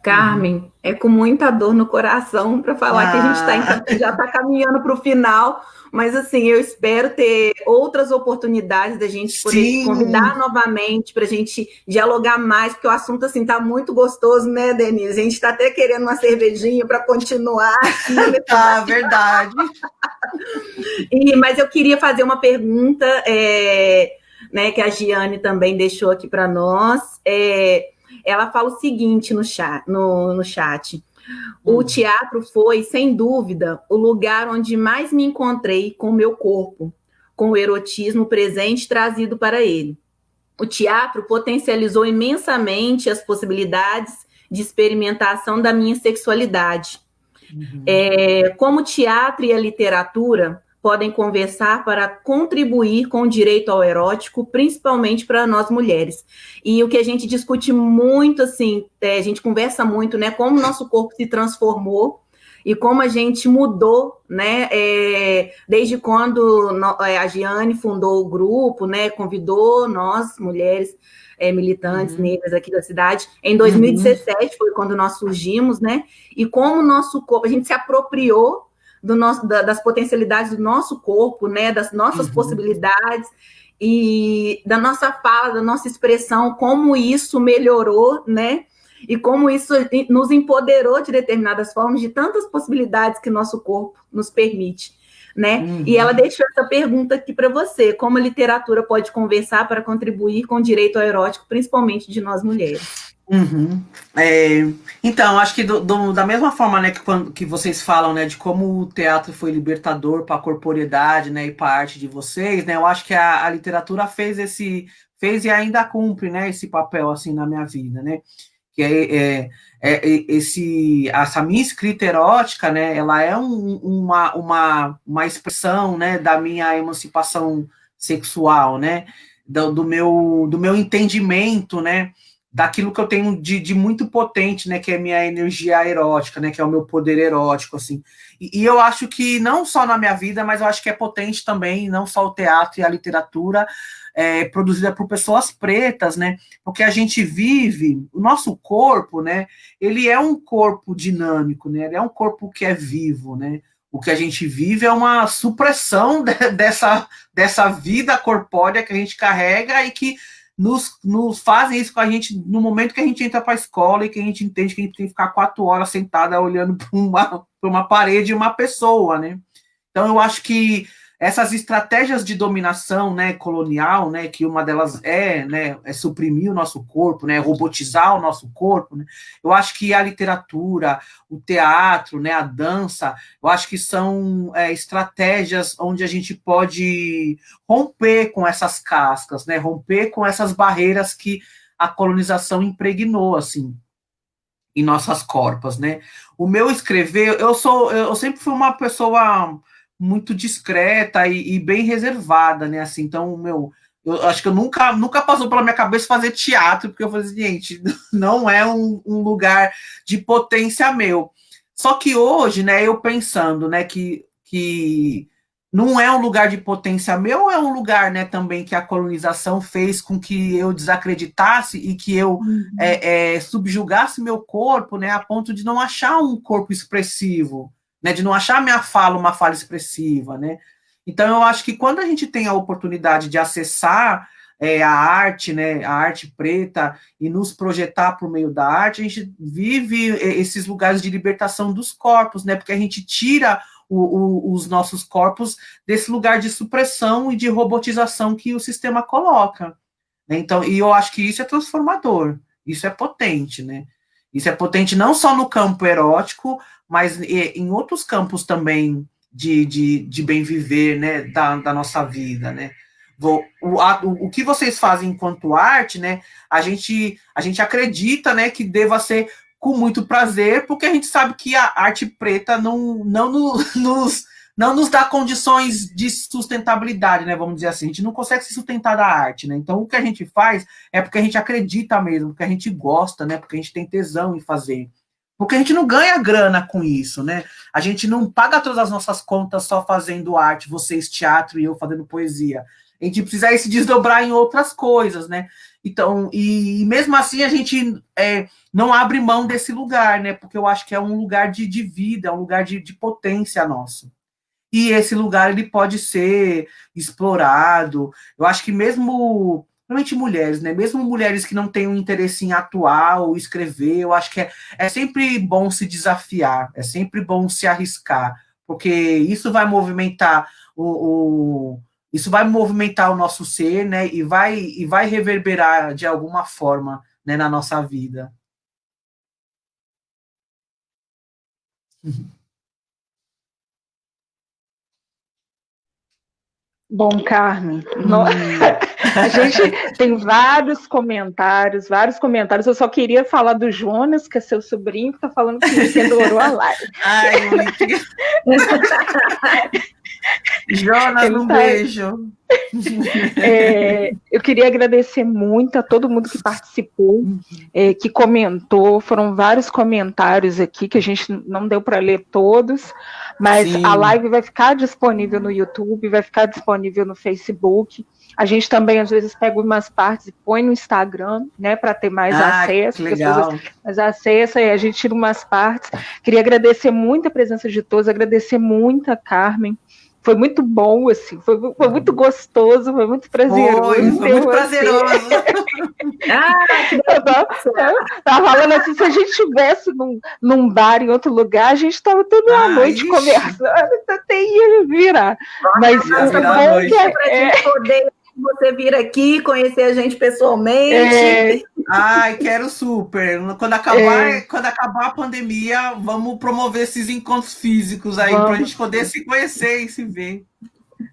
Carmen, é com muita dor no coração para falar que a gente já está caminhando para o final, mas assim, eu espero ter outras oportunidades da gente poder te convidar novamente para a gente dialogar mais, porque o assunto assim está muito gostoso, né, Denise? A gente está até querendo uma cervejinha para continuar aqui. Tá, verdade. Mas eu queria fazer uma pergunta, né, que a Giane também deixou aqui para nós. Ela fala o seguinte no chat. O teatro foi, sem dúvida, o lugar onde mais me encontrei com o meu corpo, com o erotismo presente trazido para ele. O teatro potencializou imensamente as possibilidades de experimentação da minha sexualidade. Como o teatro e a literatura podem conversar para contribuir com o direito ao erótico, principalmente para nós mulheres. E o que a gente discute muito, assim, a gente conversa muito, né, como o nosso corpo se transformou e como a gente mudou, né, desde quando a Giane fundou o grupo, né, convidou nós, mulheres, militantes negras aqui da cidade. Em 2017 foi quando nós surgimos, né, e como o nosso corpo, a gente se apropriou das potencialidades do nosso corpo, né, das nossas possibilidades e da nossa fala, da nossa expressão, como isso melhorou, né, e como isso nos empoderou de determinadas formas, de tantas possibilidades que nosso corpo nos permite, né? E ela deixou essa pergunta aqui para você: como a literatura pode conversar para contribuir com o direito ao erótico, principalmente de nós mulheres? Então, acho que da mesma forma, né, que vocês falam, né, de como o teatro foi libertador para a corporeidade, né, e para a arte de vocês, né, eu acho que a literatura fez e ainda cumpre, né, esse papel, assim, na minha vida, né, que essa minha escrita erótica, né, ela é uma expressão, né, da minha emancipação sexual, né, do meu entendimento, né, daquilo que eu tenho de muito potente, né, que é a minha energia erótica, né, que é o meu poder erótico, assim. E eu acho que não só na minha vida, mas eu acho que é potente também, não só o teatro e a literatura, produzida por pessoas pretas, né, porque a gente vive, o nosso corpo, né, ele é um corpo dinâmico, né, ele é um corpo que é vivo, né, o que a gente vive é uma supressão dessa vida corpórea que a gente carrega e que nos fazem isso com a gente no momento que a gente entra para a escola e que a gente entende que a gente tem que ficar 4 horas sentada olhando para uma parede e uma pessoa, né? Então, eu acho que essas estratégias de dominação, né, colonial, né, que uma delas né, é suprimir o nosso corpo, né, robotizar o nosso corpo, né, eu acho que a literatura, o teatro, né, a dança, eu acho que são estratégias onde a gente pode romper com essas cascas, né, romper com essas barreiras que a colonização impregnou, assim, em nossas corpas, né. O meu escrever, eu sempre fui uma pessoa muito discreta e bem reservada, né, assim, então, eu acho que eu nunca passou pela minha cabeça fazer teatro, porque eu falei assim, gente, não é um lugar de potência meu. Só que hoje, né, eu pensando, né, que não é um lugar de potência meu, é um lugar, né, também que a colonização fez com que eu desacreditasse e que eu subjugasse meu corpo, né, a ponto de não achar um corpo expressivo, né, de não achar minha fala uma fala expressiva, né. Então, eu acho que quando a gente tem a oportunidade de acessar a arte, né, a arte preta, e nos projetar por meio da arte, a gente vive esses lugares de libertação dos corpos, né, porque a gente tira os nossos corpos desse lugar de supressão e de robotização que o sistema coloca, né? Então, e eu acho que isso é transformador, isso é potente, né? Isso é potente não só no campo erótico, mas em outros campos também de bem viver, né, da nossa vida, né? O que vocês fazem enquanto arte, né? A gente acredita, né, que deva ser com muito prazer, porque a gente sabe que a arte preta não nos dá condições de sustentabilidade, né? Vamos dizer assim, a gente não consegue se sustentar da arte, né? Então, o que a gente faz é porque a gente acredita mesmo, porque a gente gosta, né? Porque a gente tem tesão em fazer. Porque a gente não ganha grana com isso, né? A gente não paga todas as nossas contas só fazendo arte, vocês teatro e eu fazendo poesia. A gente precisa se desdobrar em outras coisas, né? Então, e mesmo assim a gente não abre mão desse lugar, né? Porque eu acho que é um lugar de vida, é um lugar de potência nosso. E esse lugar ele pode ser explorado. Eu acho que mesmo, principalmente mulheres, né? Mesmo mulheres que não têm um interesse em atuar ou escrever, eu acho que é sempre bom se desafiar, é sempre bom se arriscar, porque isso vai movimentar isso vai movimentar o nosso ser, né? E vai reverberar de alguma forma, né, na nossa vida. Bom, Carmen, a gente tem vários comentários. Eu só queria falar do Jonas, que é seu sobrinho, que está falando que adorou a live. Ai, Monique. Jonas, um beijo. Eu queria agradecer muito a todo mundo que participou, que comentou. Foram vários comentários aqui que a gente não deu para ler todos, mas a live vai ficar disponível no YouTube, vai ficar disponível no Facebook. A gente também, às vezes, pega umas partes e põe no Instagram, né, para ter mais acesso. Legal. Mais acesso, aí a gente tira umas partes. Queria agradecer muito a presença de todos, agradecer muito a Carmen. Foi muito bom, assim, foi muito gostoso, foi muito prazeroso. Foi muito prazeroso. Tava falando assim, se a gente estivesse num bar em outro lugar, a gente estava toda a noite conversando, até ia virar. Mas ia virar a noite. Pra poder você vir aqui, conhecer a gente pessoalmente. Ai, quero super. Quando acabar a pandemia, vamos promover esses encontros físicos aí, para a gente poder se conhecer e se ver.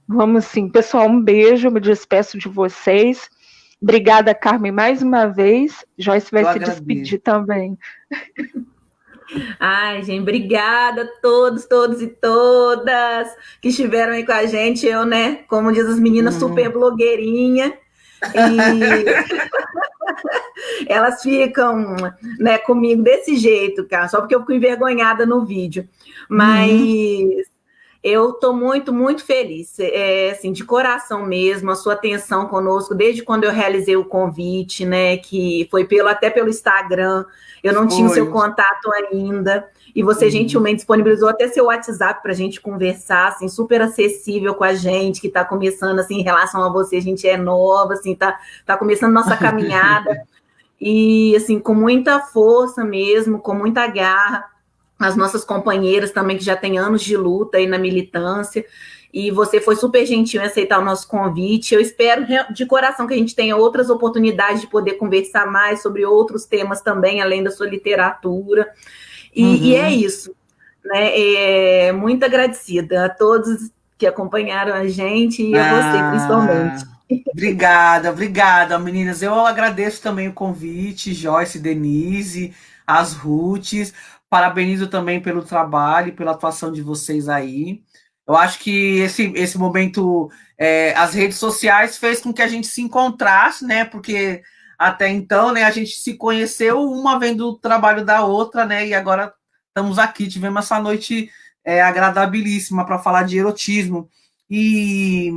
Vamos sim. Pessoal, um beijo, me despeço de vocês. Obrigada, Carmen, mais uma vez. Joyce vai se despedir também. Ai, gente, obrigada a todos e todas que estiveram aí com a gente. Eu, né, como diz as meninas, super blogueirinha. E elas ficam, né, comigo desse jeito, cara, só porque eu fico envergonhada no vídeo. Mas eu estou muito, muito feliz, assim, de coração mesmo, a sua atenção conosco, desde quando eu realizei o convite, né, que foi até pelo Instagram, eu não tinha o seu contato ainda, e você gentilmente disponibilizou até seu WhatsApp para a gente conversar, assim, super acessível com a gente, que está começando, assim, em relação a você, a gente é nova, assim, tá começando nossa caminhada, e, assim, com muita força mesmo, com muita garra, as nossas companheiras também, que já têm anos de luta aí na militância, e você foi super gentil em aceitar o nosso convite. Eu espero de coração que a gente tenha outras oportunidades de poder conversar mais sobre outros temas também, além da sua literatura, e é isso, né? Muito agradecida a todos que acompanharam a gente e a você, principalmente. Obrigada, meninas. Eu agradeço também o convite, Joyce, Denise, as Ruths. Parabenizo também pelo trabalho e pela atuação de vocês aí. Eu acho que esse momento, as redes sociais fez com que a gente se encontrasse, né? Porque até então, né, a gente se conheceu, uma vendo o trabalho da outra, né? E agora estamos aqui, tivemos essa noite agradabilíssima para falar de erotismo. E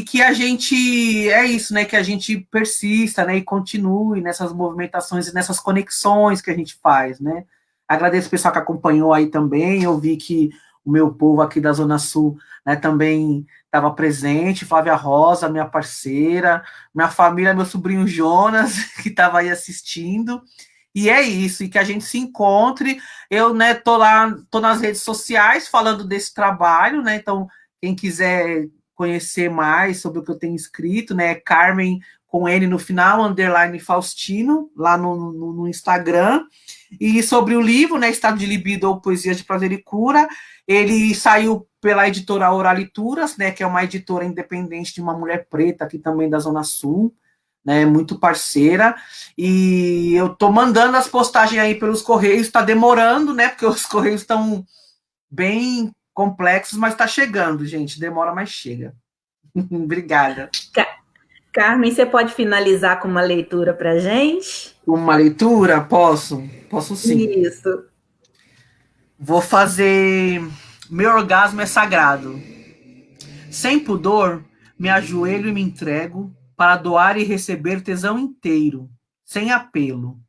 que a gente, isso, né? Que a gente persista, né? E continue nessas movimentações e nessas conexões que a gente faz, né? Agradeço o pessoal que acompanhou aí também. Eu vi que o meu povo aqui da Zona Sul, né, também estava presente. Flávia Rosa, minha parceira, minha família, meu sobrinho Jonas, que estava aí assistindo. E é isso, e que a gente se encontre. Eu, né, tô nas redes sociais falando desse trabalho, né? Então, quem quiser conhecer mais sobre o que eu tenho escrito, né, Carmen com N no final, _ Faustino, lá no Instagram. E sobre o livro, né, Estado de Libido ou Poesias de Prazer e Cura, ele saiu pela editora Oralituras, né, que é uma editora independente de uma mulher preta aqui também da Zona Sul, né, muito parceira, e eu tô mandando as postagens aí pelos Correios, tá demorando, né, porque os Correios estão bem complexos, mas tá chegando, gente, demora, mas chega. Obrigada. Carmen, você pode finalizar com uma leitura para gente? Uma leitura? Posso sim. Isso. Vou fazer Meu Orgasmo é Sagrado. Sem pudor, me ajoelho e me entrego para doar e receber tesão inteiro, sem apelo.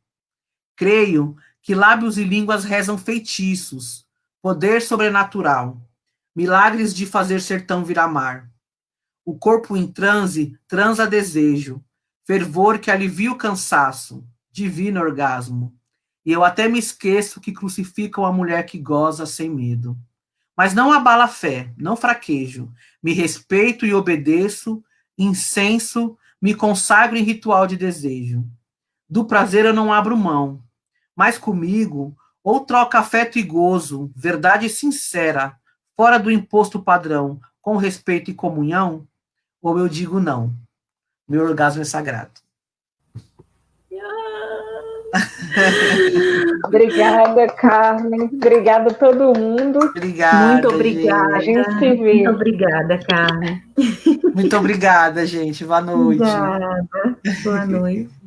Creio que lábios e línguas rezam feitiços, poder sobrenatural, milagres de fazer sertão virar mar. O corpo em transe transa desejo, fervor que alivia o cansaço, divino orgasmo. E eu até me esqueço que crucificam a mulher que goza sem medo. Mas não abala a fé, não fraquejo. Me respeito e obedeço, incenso, me consagro em ritual de desejo. Do prazer eu não abro mão, mas comigo, ou troca afeto e gozo, verdade sincera, fora do imposto padrão, com respeito e comunhão, ou eu digo não. Meu orgasmo é sagrado. Obrigada, Carmen. Obrigada a todo mundo. Obrigada. Muito obrigada. A gente se vê. Muito obrigada, Carmen. Muito obrigada, gente. Boa noite. Obrigada. Boa noite.